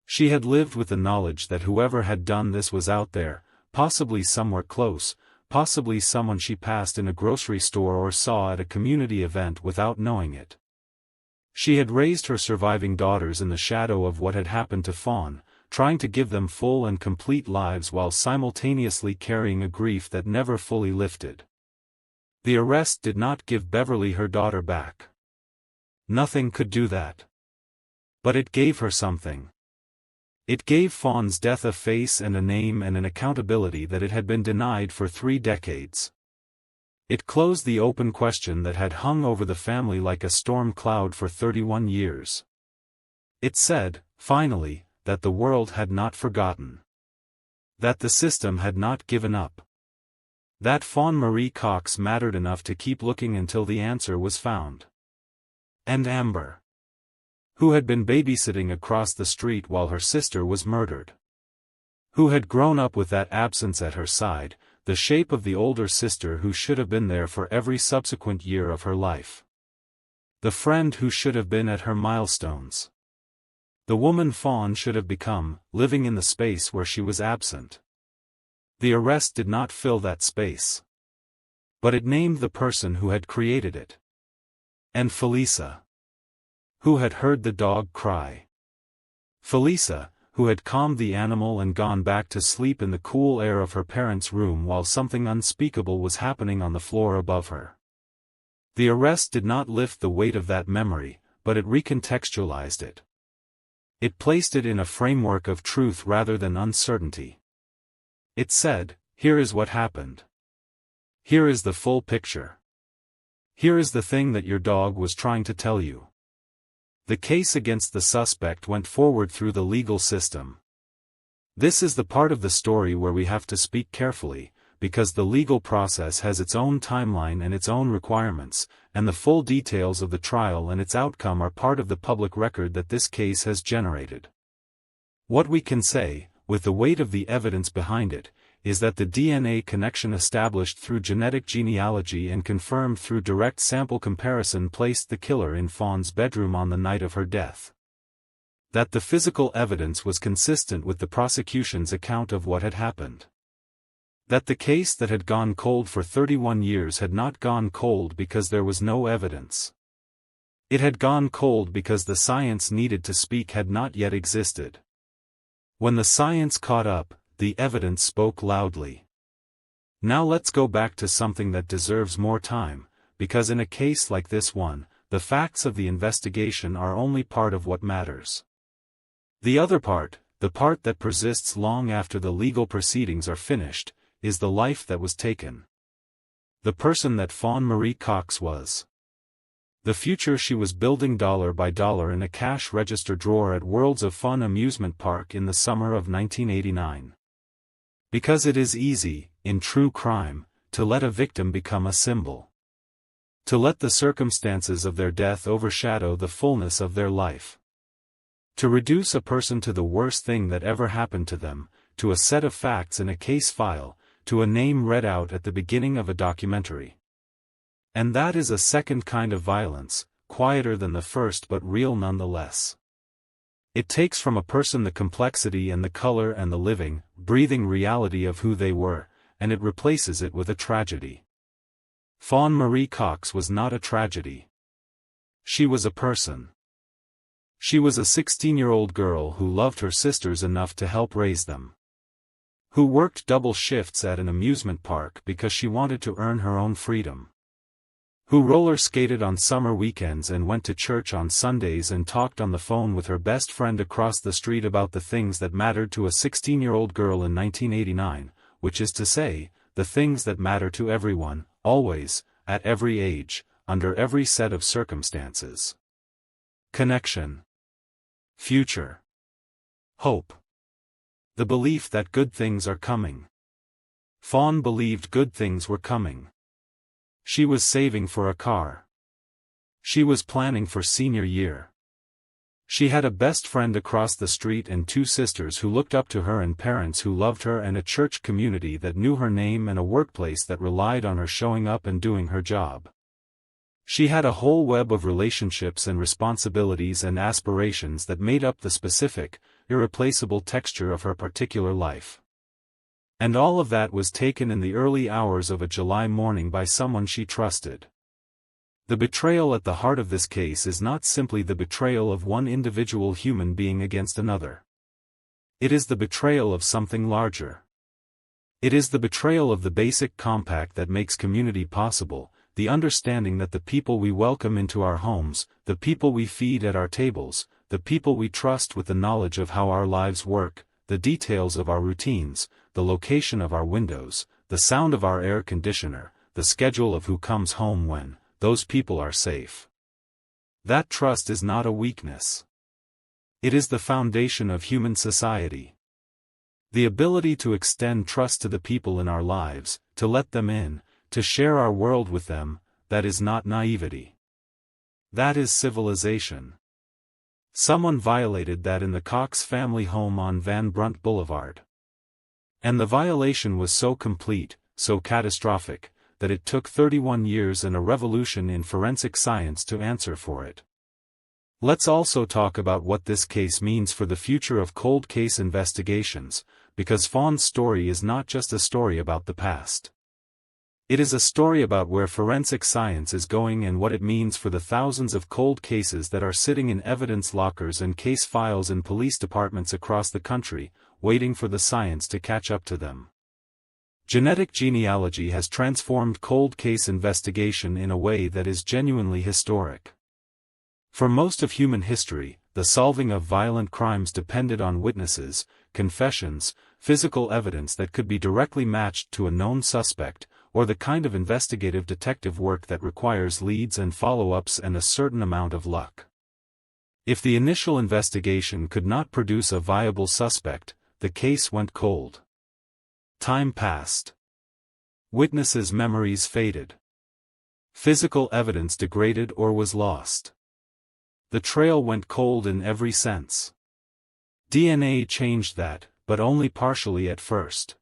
She had lived with the knowledge that whoever had done this was out there, possibly somewhere close, possibly someone she passed in a grocery store or saw at a community event without knowing it. She had raised her surviving daughters in the shadow of what had happened to Fawn, trying to give them full and complete lives while simultaneously carrying a grief that never fully lifted. The arrest did not give Beverly her daughter back. Nothing could do that. But it gave her something. It gave Fawn's death a face and a name and an accountability that it had been denied for 3 decades. It closed the open question that had hung over the family like a storm cloud for 31 years. It said, finally, that the world had not forgotten. That the system had not given up. That FAWN Marie Cox mattered enough to keep looking until the answer was found. And Amber, who had been babysitting across the street while her sister was murdered. Who had grown up with that absence at her side, the shape of the older sister who should have been there for every subsequent year of her life. The friend who should have been at her milestones. The woman Fawn should have become, living in the space where she was absent. The arrest did not fill that space. But it named the person who had created it. And Felisa, who had heard the dog cry. Felisa, who had calmed the animal and gone back to sleep in the cool air of her parents' room while something unspeakable was happening on the floor above her. The arrest did not lift the weight of that memory, but it recontextualized it. It placed it in a framework of truth rather than uncertainty. It said, here is what happened. Here is the full picture. Here is the thing that your dog was trying to tell you. The case against the suspect went forward through the legal system. This is the part of the story where we have to speak carefully, because the legal process has its own timeline and its own requirements, and the full details of the trial and its outcome are part of the public record that this case has generated. What we can say, with the weight of the evidence behind it, is that the DNA connection established through genetic genealogy and confirmed through direct sample comparison placed the killer in Fawn's bedroom on the night of her death. That the physical evidence was consistent with the prosecution's account of what had happened. That the case that had gone cold for 31 years had not gone cold because there was no evidence. It had gone cold because the science needed to speak had not yet existed. When the science caught up, the evidence spoke loudly. Now let's go back to something that deserves more time, because in a case like this one, the facts of the investigation are only part of what matters. The other part, the part that persists long after the legal proceedings are finished, is the life that was taken. The person that FAWN Marie Cox was. The future she was building dollar by dollar in a cash register drawer at Worlds of Fun amusement park in the summer of 1989. Because it is easy, in true crime, to let a victim become a symbol. To let the circumstances of their death overshadow the fullness of their life. To reduce a person to the worst thing that ever happened to them, to a set of facts in a case file, to a name read out at the beginning of a documentary. And that is a second kind of violence, quieter than the first but real nonetheless. It takes from a person the complexity and the color and the living, breathing reality of who they were, and it replaces it with a tragedy. FAWN Marie Cox was not a tragedy. She was a person. She was a 16-year-old girl who loved her sisters enough to help raise them. Who worked double shifts at an amusement park because she wanted to earn her own freedom. Who roller skated on summer weekends and went to church on Sundays and talked on the phone with her best friend across the street about the things that mattered to a 16-year-old girl in 1989, which is to say, the things that matter to everyone, always, at every age, under every set of circumstances. Connection. Future. Hope. The belief that good things are coming. Fawn believed good things were coming. She was saving for a car. She was planning for senior year. She had a best friend across the street and 2 sisters who looked up to her and parents who loved her and a church community that knew her name and a workplace that relied on her showing up and doing her job. She had a whole web of relationships and responsibilities and aspirations that made up the specific, irreplaceable texture of her particular life. And all of that was taken in the early hours of a July morning by someone she trusted. The betrayal at the heart of this case is not simply the betrayal of one individual human being against another. It is the betrayal of something larger. It is the betrayal of the basic compact that makes community possible, the understanding that the people we welcome into our homes, the people we feed at our tables, the people we trust with the knowledge of how our lives work, the details of our routines, the location of our windows, the sound of our air conditioner, the schedule of who comes home when, those people are safe. That trust is not a weakness. It is the foundation of human society. The ability to extend trust to the people in our lives, to let them in, to share our world with them, that is not naivety. That is civilization. Someone violated that in the Cox family home on Van Brunt Boulevard. And the violation was so complete, so catastrophic, that it took 31 years and a revolution in forensic science to answer for it. Let's also talk about what this case means for the future of cold case investigations, because FAWN's story is not just a story about the past. It is a story about where forensic science is going and what it means for the thousands of cold cases that are sitting in evidence lockers and case files in police departments across the country, waiting for the science to catch up to them. Genetic genealogy has transformed cold case investigation in a way that is genuinely historic. For most of human history, the solving of violent crimes depended on witnesses, confessions, physical evidence that could be directly matched to a known suspect, or the kind of investigative detective work that requires leads and follow-ups and a certain amount of luck. If the initial investigation could not produce a viable suspect, the case went cold. Time passed. Witnesses' memories faded. Physical evidence degraded or was lost. The trail went cold in every sense. DNA changed that, but only partially at first.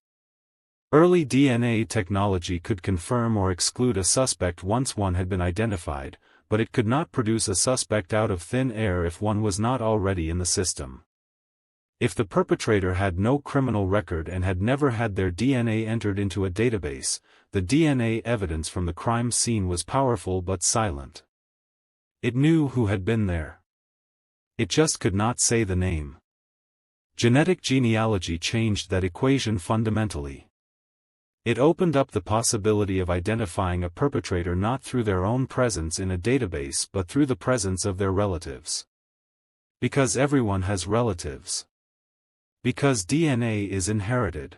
Early DNA technology could confirm or exclude a suspect once one had been identified, but it could not produce a suspect out of thin air if one was not already in the system. If the perpetrator had no criminal record and had never had their DNA entered into a database, the DNA evidence from the crime scene was powerful but silent. It knew who had been there. It just could not say the name. Genetic genealogy changed that equation fundamentally. It opened up the possibility of identifying a perpetrator not through their own presence in a database but through the presence of their relatives. Because everyone has relatives. Because DNA is inherited.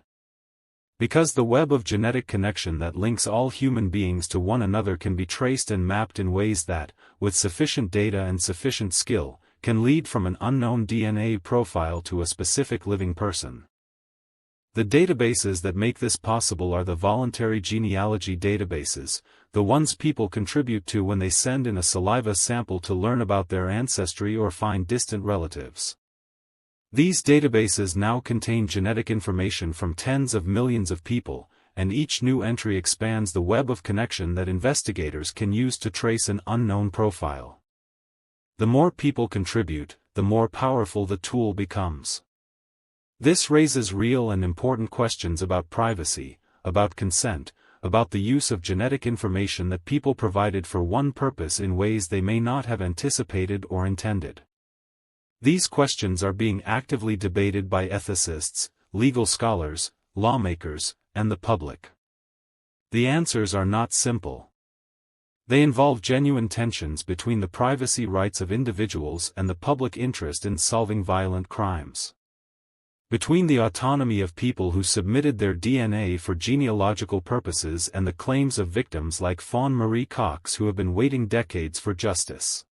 Because the web of genetic connection that links all human beings to one another can be traced and mapped in ways that, with sufficient data and sufficient skill, can lead from an unknown DNA profile to a specific living person. The databases that make this possible are the voluntary genealogy databases, the ones people contribute to when they send in a saliva sample to learn about their ancestry or find distant relatives. These databases now contain genetic information from tens of millions of people, and each new entry expands the web of connection that investigators can use to trace an unknown profile. The more people contribute, the more powerful the tool becomes. This raises real and important questions about privacy, about consent, about the use of genetic information that people provided for one purpose in ways they may not have anticipated or intended. These questions are being actively debated by ethicists, legal scholars, lawmakers, and the public. The answers are not simple. They involve genuine tensions between the privacy rights of individuals and the public interest in solving violent crimes. Between the autonomy of people who submitted their DNA for genealogical purposes and the claims of victims like FAWN Marie Cox who have been waiting decades for justice.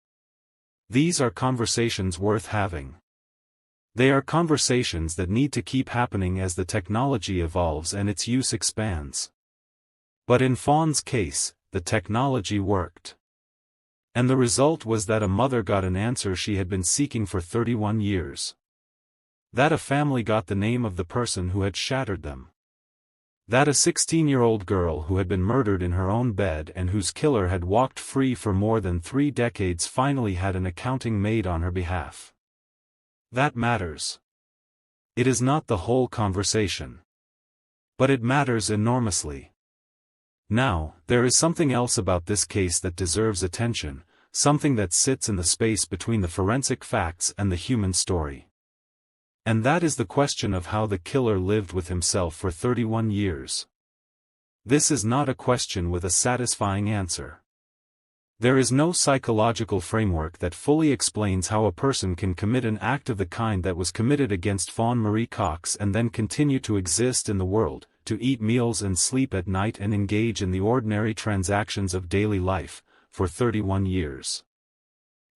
These are conversations worth having. They are conversations that need to keep happening as the technology evolves and its use expands. But in FAWN's case, the technology worked. And the result was that a mother got an answer she had been seeking for 31 years. That a family got the name of the person who had shattered them. That a 16-year-old girl who had been murdered in her own bed and whose killer had walked free for more than 3 decades finally had an accounting made on her behalf. That matters. It is not the whole conversation. But it matters enormously. Now, there is something else about this case that deserves attention, something that sits in the space between the forensic facts and the human story. And that is the question of how the killer lived with himself for 31 years. This is not a question with a satisfying answer. There is no psychological framework that fully explains how a person can commit an act of the kind that was committed against FAWN Marie Cox and then continue to exist in the world, to eat meals and sleep at night and engage in the ordinary transactions of daily life, for 31 years.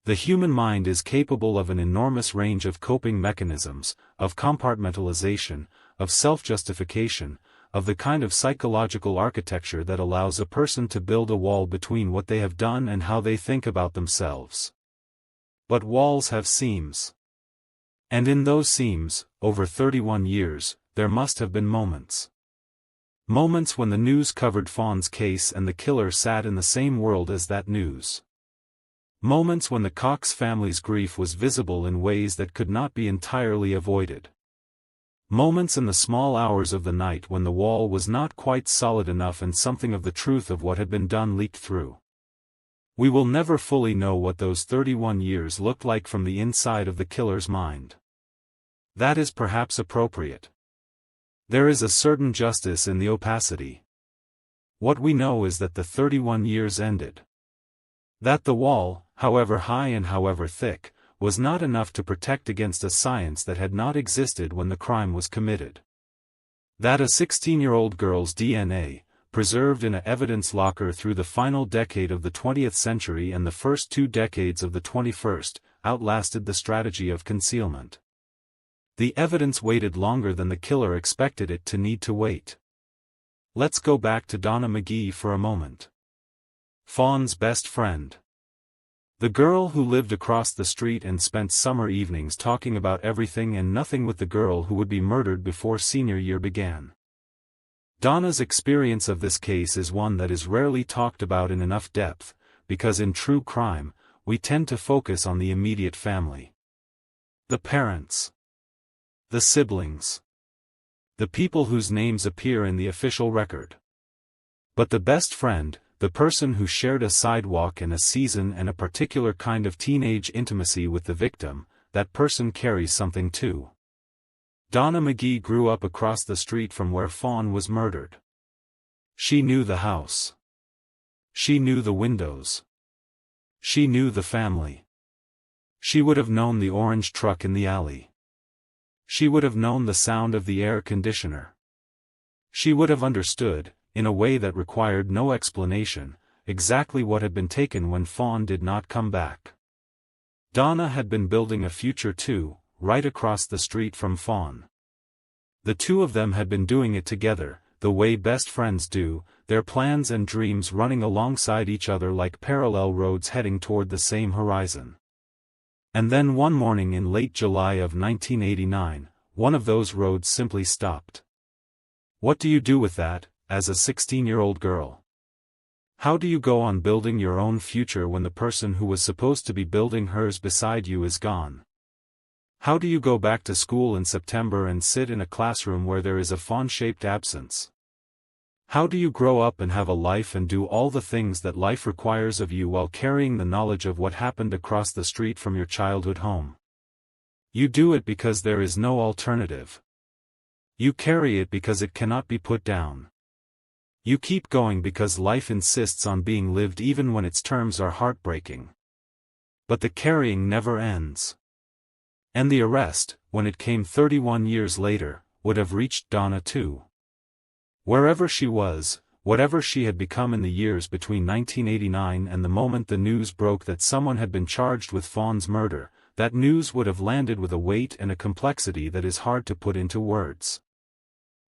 The human mind is capable of an enormous range of coping mechanisms, of compartmentalization, of self-justification, of the kind of psychological architecture that allows a person to build a wall between what they have done and how they think about themselves. But walls have seams. And in those seams, over 31 years, there must have been moments. Moments when the news covered FAWN's case and the killer sat in the same world as that news. Moments when the Cox family's grief was visible in ways that could not be entirely avoided. Moments in the small hours of the night when the wall was not quite solid enough and something of the truth of what had been done leaked through. We will never fully know what those 31 years looked like from the inside of the killer's mind. That is perhaps appropriate. There is a certain justice in the opacity. What we know is that the 31 years ended. That the wall, however high and however thick, was not enough to protect against a science that had not existed when the crime was committed. That a 16-year-old girl's DNA, preserved in an evidence locker through the final decade of the 20th century and the first 2 decades of the 21st, outlasted the strategy of concealment. The evidence waited longer than the killer expected it to need to wait. Let's go back to Donna McGee for a moment. FAWN's best friend. The girl who lived across the street and spent summer evenings talking about everything and nothing with the girl who would be murdered before senior year began. Donna's experience of this case is one that is rarely talked about in enough depth, because in true crime, we tend to focus on the immediate family. The parents. The siblings. The people whose names appear in the official record. But the best friend, the person who shared a sidewalk and a season and a particular kind of teenage intimacy with the victim, that person carries something too. Donna McGee grew up across the street from where FAWN was murdered. She knew the house. She knew the windows. She knew the family. She would have known the orange truck in the alley. She would have known the sound of the air conditioner. She would have understood, in a way that required no explanation, exactly what had been taken when FAWN did not come back. Donna had been building a future too, right across the street from FAWN. The two of them had been doing it together, the way best friends do, their plans and dreams running alongside each other like parallel roads heading toward the same horizon. And then one morning in late July of 1989, one of those roads simply stopped. What do you do with that, as a 16-year-old girl? How do you go on building your own future when the person who was supposed to be building hers beside you is gone? How do you go back to school in September and sit in a classroom where there is a FAWN-shaped absence? How do you grow up and have a life and do all the things that life requires of you while carrying the knowledge of what happened across the street from your childhood home? You do it because there is no alternative. You carry it because it cannot be put down. You keep going because life insists on being lived even when its terms are heartbreaking. But the carrying never ends. And the arrest, when it came 31 years later, would have reached Donna too. Wherever she was, whatever she had become in the years between 1989 and the moment the news broke that someone had been charged with FAWN's murder, that news would have landed with a weight and a complexity that is hard to put into words.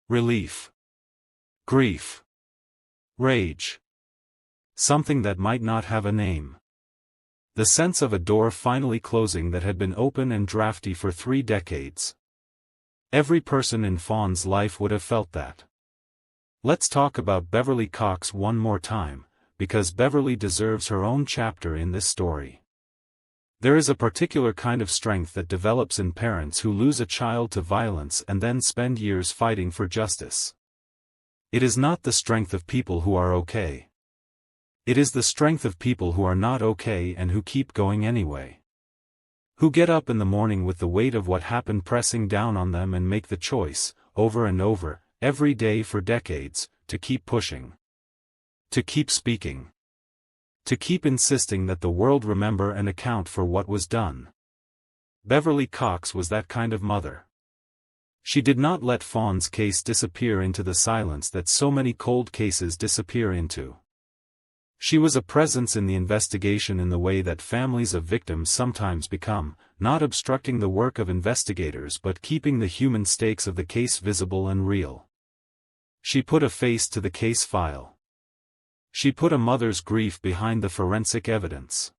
Relief. Grief. Rage. Something that might not have a name. The sense of a door finally closing that had been open and drafty for 3 decades. Every person in FAWN's life would have felt that. Let's talk about Beverly Cox one more time, because Beverly deserves her own chapter in this story. There is a particular kind of strength that develops in parents who lose a child to violence and then spend years fighting for justice. It is not the strength of people who are okay. It is the strength of people who are not okay and who keep going anyway. who get up in the morning with the weight of what happened pressing down on them and make the choice, over and over, every day for decades, to keep pushing. To keep speaking. To keep insisting that the world remember and account for what was done. Beverly Cox was that kind of mother. She did not let Fawn's case disappear into the silence that so many cold cases disappear into. She was a presence in the investigation in the way that families of victims sometimes become, not obstructing the work of investigators but keeping the human stakes of the case visible and real. She put a face to the case file. She put a mother's grief behind the forensic evidence.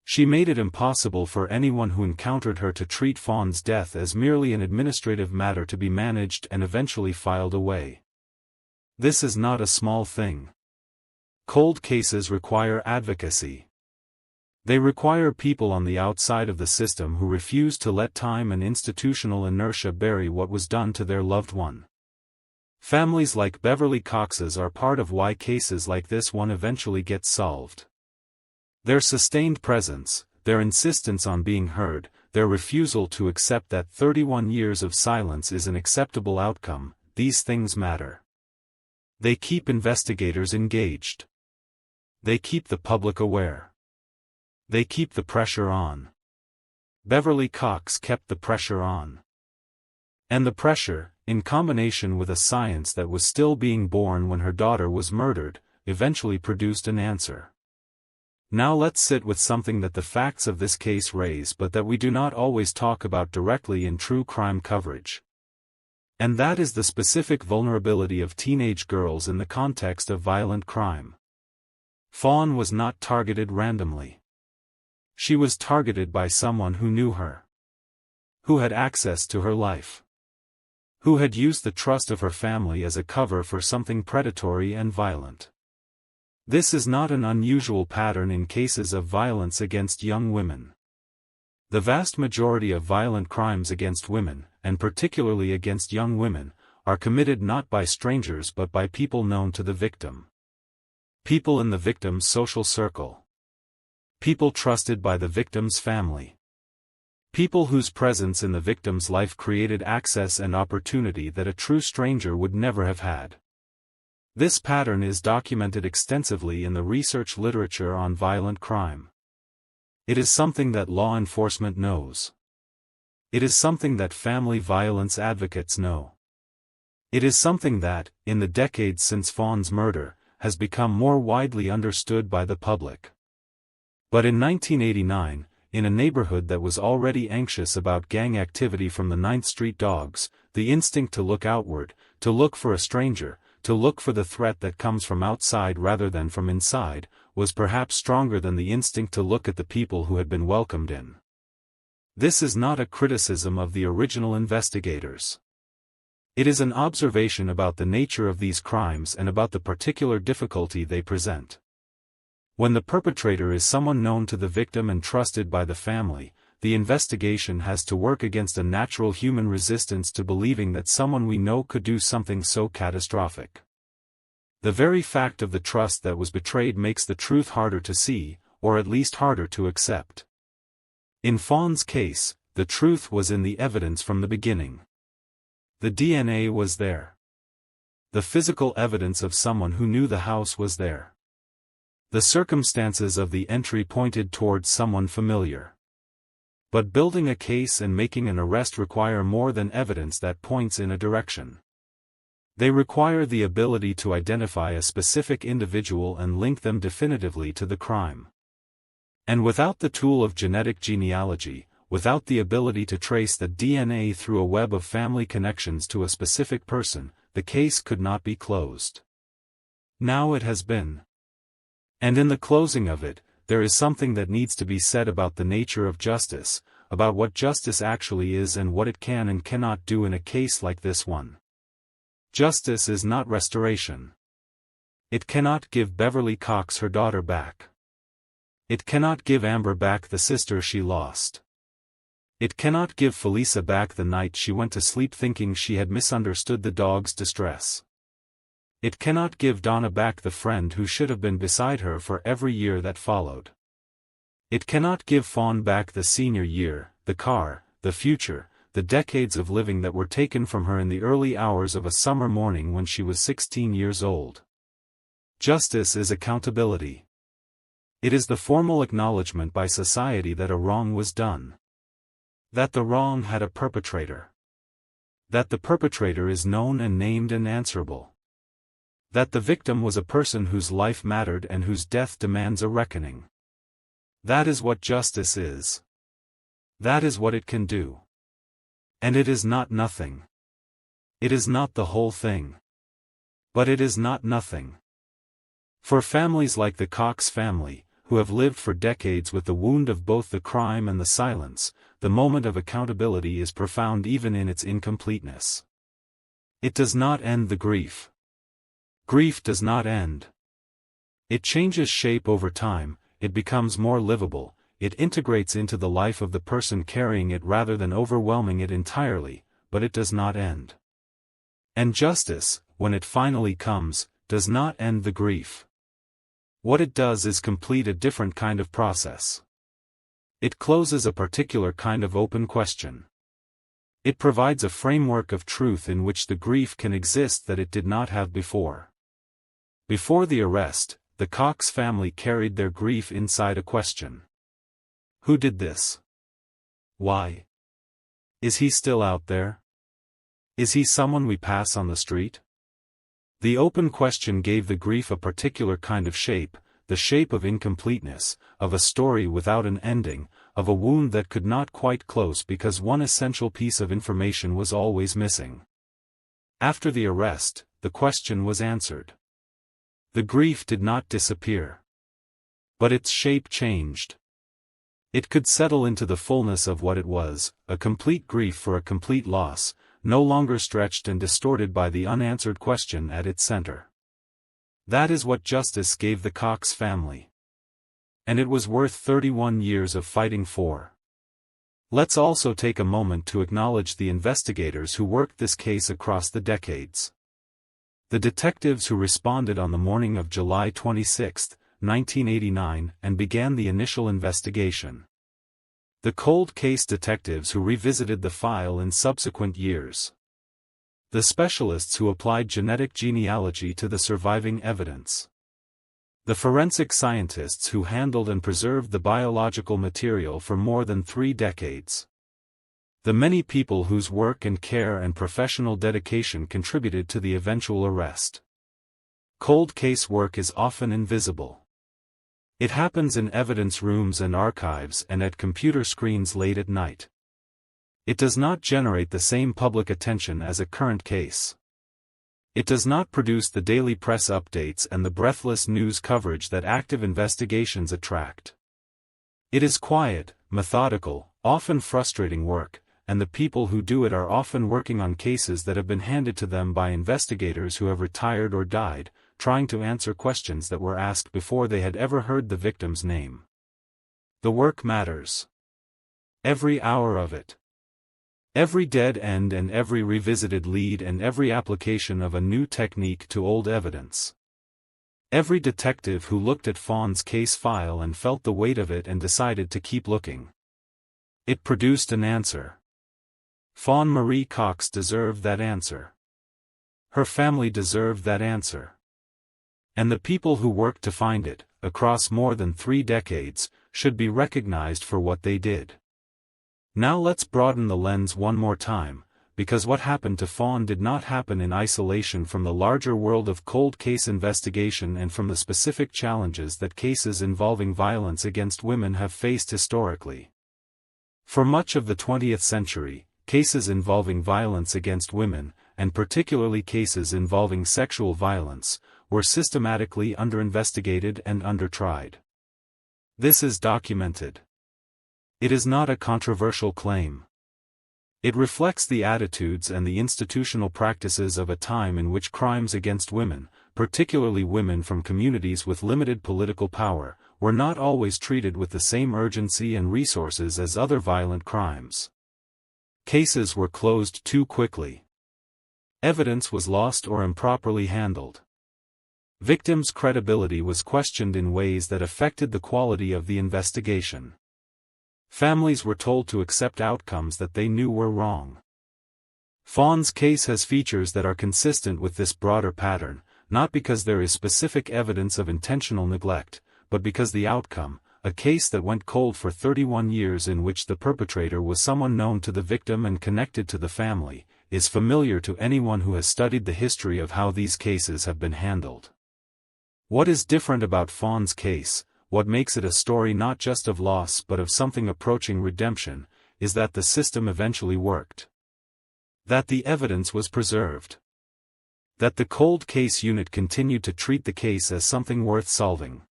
She made it impossible for anyone who encountered her to treat Fawn's death as merely an administrative matter to be managed and eventually filed away. This is not a small thing. Cold cases require advocacy. They require people on the outside of the system who refuse to let time and institutional inertia bury what was done to their loved one. Families like Beverly Cox's are part of why cases like this one eventually get solved. Their sustained presence, their insistence on being heard, their refusal to accept that 31 years of silence is an acceptable outcome, these things matter. They keep investigators engaged. They keep the public aware. They keep the pressure on. Beverly Cox kept the pressure on. And the pressure, in combination with a science that was still being born when her daughter was murdered, eventually produced an answer. Now let's sit with something that the facts of this case raise but that we do not always talk about directly in true crime coverage. And that is the specific vulnerability of teenage girls in the context of violent crime. Fawn was not targeted randomly. She was targeted by someone who knew her. Who had access to her life. Who had used the trust of her family as a cover for something predatory and violent. This is not an unusual pattern in cases of violence against young women. The vast majority of violent crimes against women, and particularly against young women, are committed not by strangers but by people known to the victim. People in the victim's social circle. People trusted by the victim's family. People whose presence in the victim's life created access and opportunity that a true stranger would never have had. This pattern is documented extensively in the research literature on violent crime. It is something that law enforcement knows. It is something that family violence advocates know. It is something that, in the decades since Fawn's murder, has become more widely understood by the public. But in 1989, in a neighborhood that was already anxious about gang activity from the 9th Street Dogs, the instinct to look outward, to look for a stranger, to look for the threat that comes from outside rather than from inside, was perhaps stronger than the instinct to look at the people who had been welcomed in. This is not a criticism of the original investigators. It is an observation about the nature of these crimes and about the particular difficulty they present. When the perpetrator is someone known to the victim and trusted by the family, the investigation has to work against a natural human resistance to believing that someone we know could do something so catastrophic. The very fact of the trust that was betrayed makes the truth harder to see, or at least harder to accept. In Fawn's case, the truth was in the evidence from the beginning. The DNA was there. The physical evidence of someone who knew the house was there. The circumstances of the entry pointed towards someone familiar. But building a case and making an arrest require more than evidence that points in a direction. They require the ability to identify a specific individual and link them definitively to the crime. And without the tool of genetic genealogy, without the ability to trace the DNA through a web of family connections to a specific person, the case could not be closed. Now it has been. And in the closing of it, there is something that needs to be said about the nature of justice, about what justice actually is and what it can and cannot do in a case like this one. Justice is not restoration. It cannot give Beverly Cox her daughter back. It cannot give Amber back the sister she lost. It cannot give Felisa back the night she went to sleep thinking she had misunderstood the dog's distress. It cannot give Donna back the friend who should have been beside her for every year that followed. It cannot give Fawn back the senior year, the car, the future, the decades of living that were taken from her in the early hours of a summer morning when she was 16 years old. Justice is accountability. It is the formal acknowledgement by society that a wrong was done. That the wrong had a perpetrator. That the perpetrator is known and named and answerable. That the victim was a person whose life mattered and whose death demands a reckoning. That is what justice is. That is what it can do. And it is not nothing. It is not the whole thing. But it is not nothing. For families like the Cox family, who have lived for decades with the wound of both the crime and the silence, the moment of accountability is profound even in its incompleteness. It does not end the grief. Grief does not end. It changes shape over time, it becomes more livable, it integrates into the life of the person carrying it rather than overwhelming it entirely, but it does not end. And justice, when it finally comes, does not end the grief. What it does is complete a different kind of process. It closes a particular kind of open question. It provides a framework of truth in which the grief can exist that it did not have before. Before the arrest, the Cox family carried their grief inside a question. Who did this? Why? Is he still out there? Is he someone we pass on the street? The open question gave the grief a particular kind of shape, the shape of incompleteness, of a story without an ending, of a wound that could not quite close because one essential piece of information was always missing. After the arrest, the question was answered. The grief did not disappear. But its shape changed. It could settle into the fullness of what it was, a complete grief for a complete loss, no longer stretched and distorted by the unanswered question at its center. That is what justice gave the Cox family. And it was worth 31 years of fighting for. Let's also take a moment to acknowledge the investigators who worked this case across the decades. The detectives who responded on the morning of July 26, 1989, and began the initial investigation. The cold case detectives who revisited the file in subsequent years. The specialists who applied genetic genealogy to the surviving evidence. The forensic scientists who handled and preserved the biological material for more than 3 decades. The many people whose work and care and professional dedication contributed to the eventual arrest. Cold case work is often invisible. It happens in evidence rooms and archives and at computer screens late at night. It does not generate the same public attention as a current case. It does not produce the daily press updates and the breathless news coverage that active investigations attract. It is quiet, methodical, often frustrating work, and the people who do it are often working on cases that have been handed to them by investigators who have retired or died, trying to answer questions that were asked before they had ever heard the victim's name. The work matters. Every hour of it. Every dead end and every revisited lead and every application of a new technique to old evidence. Every detective who looked at Fawn's case file and felt the weight of it and decided to keep looking. It produced an answer. FAWN Marie Cox deserved that answer. Her family deserved that answer. And the people who worked to find it, across more than 3 decades, should be recognized for what they did. Now let's broaden the lens one more time, because what happened to Fawn did not happen in isolation from the larger world of cold case investigation and from the specific challenges that cases involving violence against women have faced historically. For much of the 20th century, cases involving violence against women, and particularly cases involving sexual violence, were systematically underinvestigated and undertried. This is documented. It is not a controversial claim. It reflects the attitudes and the institutional practices of a time in which crimes against women, particularly women from communities with limited political power, were not always treated with the same urgency and resources as other violent crimes. Cases were closed too quickly. Evidence was lost or improperly handled. Victims' credibility was questioned in ways that affected the quality of the investigation. Families were told to accept outcomes that they knew were wrong. FAWN's case has features that are consistent with this broader pattern, not because there is specific evidence of intentional neglect, but because the outcome, a case that went cold for 31 years in which the perpetrator was someone known to the victim and connected to the family, is familiar to anyone who has studied the history of how these cases have been handled. What is different about FAWN's case, what makes it a story not just of loss but of something approaching redemption, is that the system eventually worked. That the evidence was preserved. That the cold case unit continued to treat the case as something worth solving.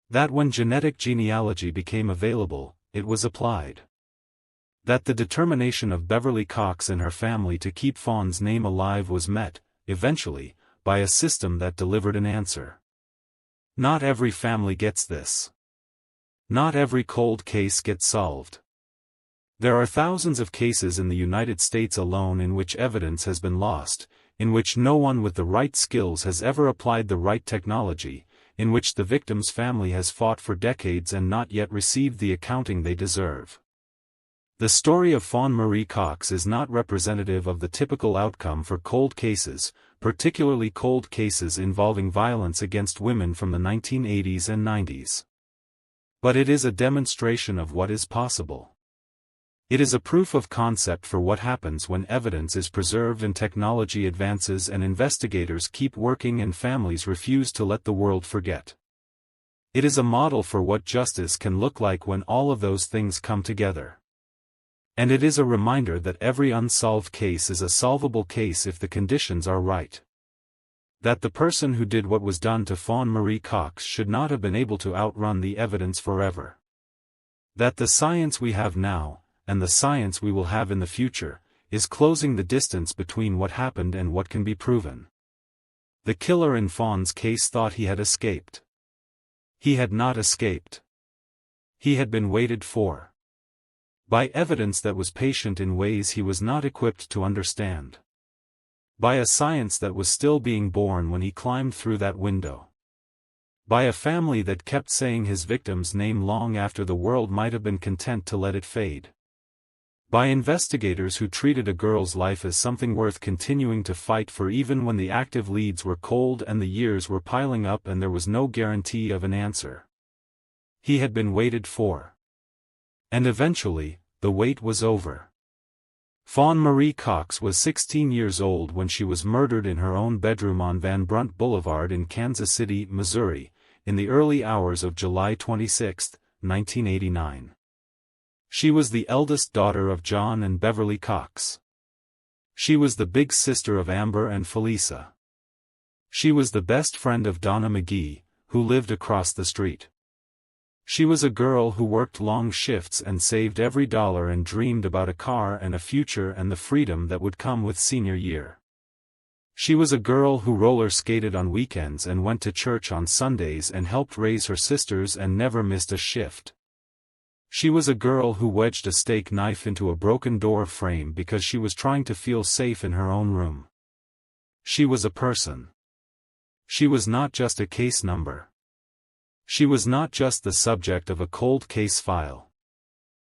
That when genetic genealogy became available, it was applied. That the determination of Beverly Cox and her family to keep FAWN's name alive was met, eventually, by a system that delivered an answer. Not every family gets this. Not every cold case gets solved. There are thousands of cases in the United States alone in which evidence has been lost, in which no one with the right skills has ever applied the right technology, in which the victim's family has fought for decades and not yet received the accounting they deserve. The story of FAWN Marie Cox is not representative of the typical outcome for cold cases, particularly cold cases involving violence against women from the 1980s and 90s. But it is a demonstration of what is possible. It is a proof of concept for what happens when evidence is preserved and technology advances and investigators keep working and families refuse to let the world forget. It is a model for what justice can look like when all of those things come together. And it is a reminder that every unsolved case is a solvable case if the conditions are right. That the person who did what was done to FAWN Marie Cox should not have been able to outrun the evidence forever. That the science we have now, and the science we will have in the future, is closing the distance between what happened and what can be proven. The killer in FAWN's case thought he had escaped. He had not escaped. He had been waited for. By evidence that was patient in ways he was not equipped to understand. By a science that was still being born when he climbed through that window. By a family that kept saying his victim's name long after the world might have been content to let it fade. By investigators who treated a girl's life as something worth continuing to fight for even when the active leads were cold and the years were piling up and there was no guarantee of an answer. He had been waited for. And eventually, the wait was over. FAWN Marie Cox was 16 years old when she was murdered in her own bedroom on Van Brunt Boulevard in Kansas City, Missouri, in the early hours of July 26, 1989. She was the eldest daughter of John and Beverly Cox. She was the big sister of Amber and Felisa. She was the best friend of Donna McGee, who lived across the street. She was a girl who worked long shifts and saved every dollar and dreamed about a car and a future and the freedom that would come with senior year. She was a girl who roller skated on weekends and went to church on Sundays and helped raise her sisters and never missed a shift. She was a girl who wedged a steak knife into a broken door frame because she was trying to feel safe in her own room. She was a person. She was not just a case number. She was not just the subject of a cold case file.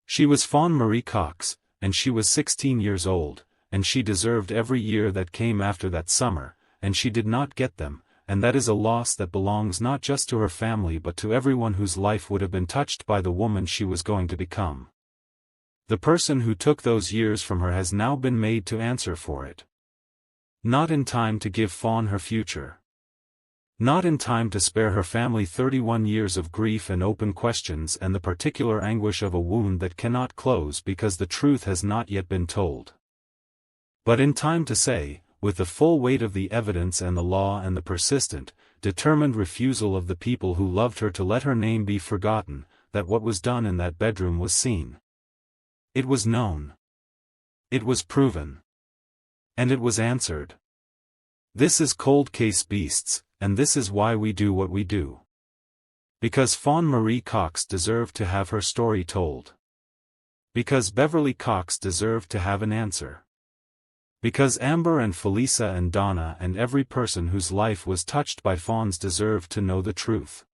She was FAWN Marie Cox, and she was 16 years old, and she deserved every year that came after that summer, and she did not get them. And that is a loss that belongs not just to her family but to everyone whose life would have been touched by the woman she was going to become. The person who took those years from her has now been made to answer for it. Not in time to give FAWN her future. Not in time to spare her family 31 years of grief and open questions and the particular anguish of a wound that cannot close because the truth has not yet been told. But in time to say, with the full weight of the evidence and the law and the persistent, determined refusal of the people who loved her to let her name be forgotten, that what was done in that bedroom was seen. It was known. It was proven. And it was answered. This is Cold Case Beasts, and this is why we do what we do. Because FAWN Marie Cox deserved to have her story told. Because Beverly Cox deserved to have an answer. Because Amber and Felisa and Donna and every person whose life was touched by fawns deserve to know the truth.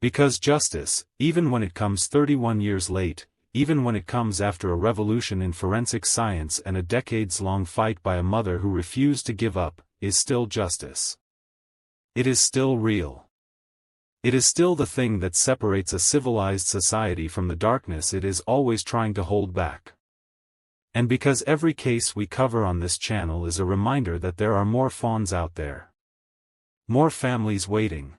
Because justice, even when it comes 31 years late, even when it comes after a revolution in forensic science and a decades-long fight by a mother who refused to give up, is still justice. It is still real. It is still the thing that separates a civilized society from the darkness it is always trying to hold back. And because every case we cover on this channel is a reminder that there are more fawns out there. More families waiting.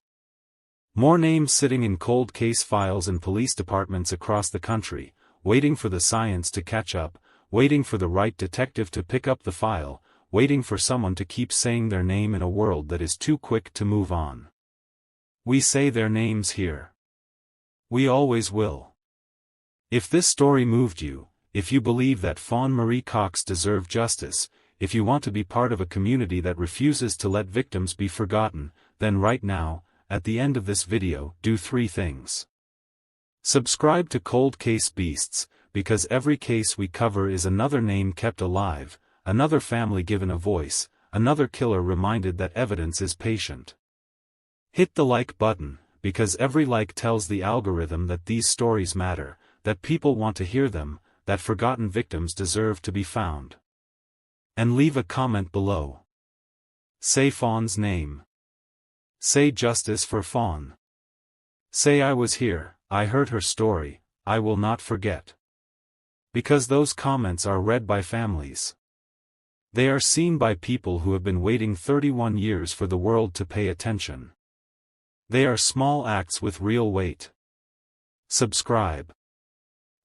More names sitting in cold case files in police departments across the country, waiting for the science to catch up, waiting for the right detective to pick up the file, waiting for someone to keep saying their name in a world that is too quick to move on. We say their names here. We always will. If this story moved you, if you believe that FAWN Marie Cox deserved justice, if you want to be part of a community that refuses to let victims be forgotten, then right now, at the end of this video, do 3 things. Subscribe to Cold Case Beasts, because every case we cover is another name kept alive, another family given a voice, another killer reminded that evidence is patient. Hit the like button, because every like tells the algorithm that these stories matter, that people want to hear them, that forgotten victims deserve to be found. And leave a comment below. Say Fawn's name. Say justice for Fawn. Say I was here, I heard her story, I will not forget. Because those comments are read by families. They are seen by people who have been waiting 31 years for the world to pay attention. They are small acts with real weight. Subscribe.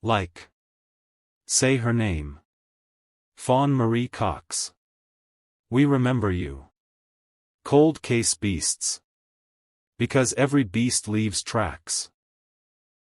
Like. Say her name. FAWN Marie Cox. We remember you. Cold Case Beasts. Because every beast leaves tracks.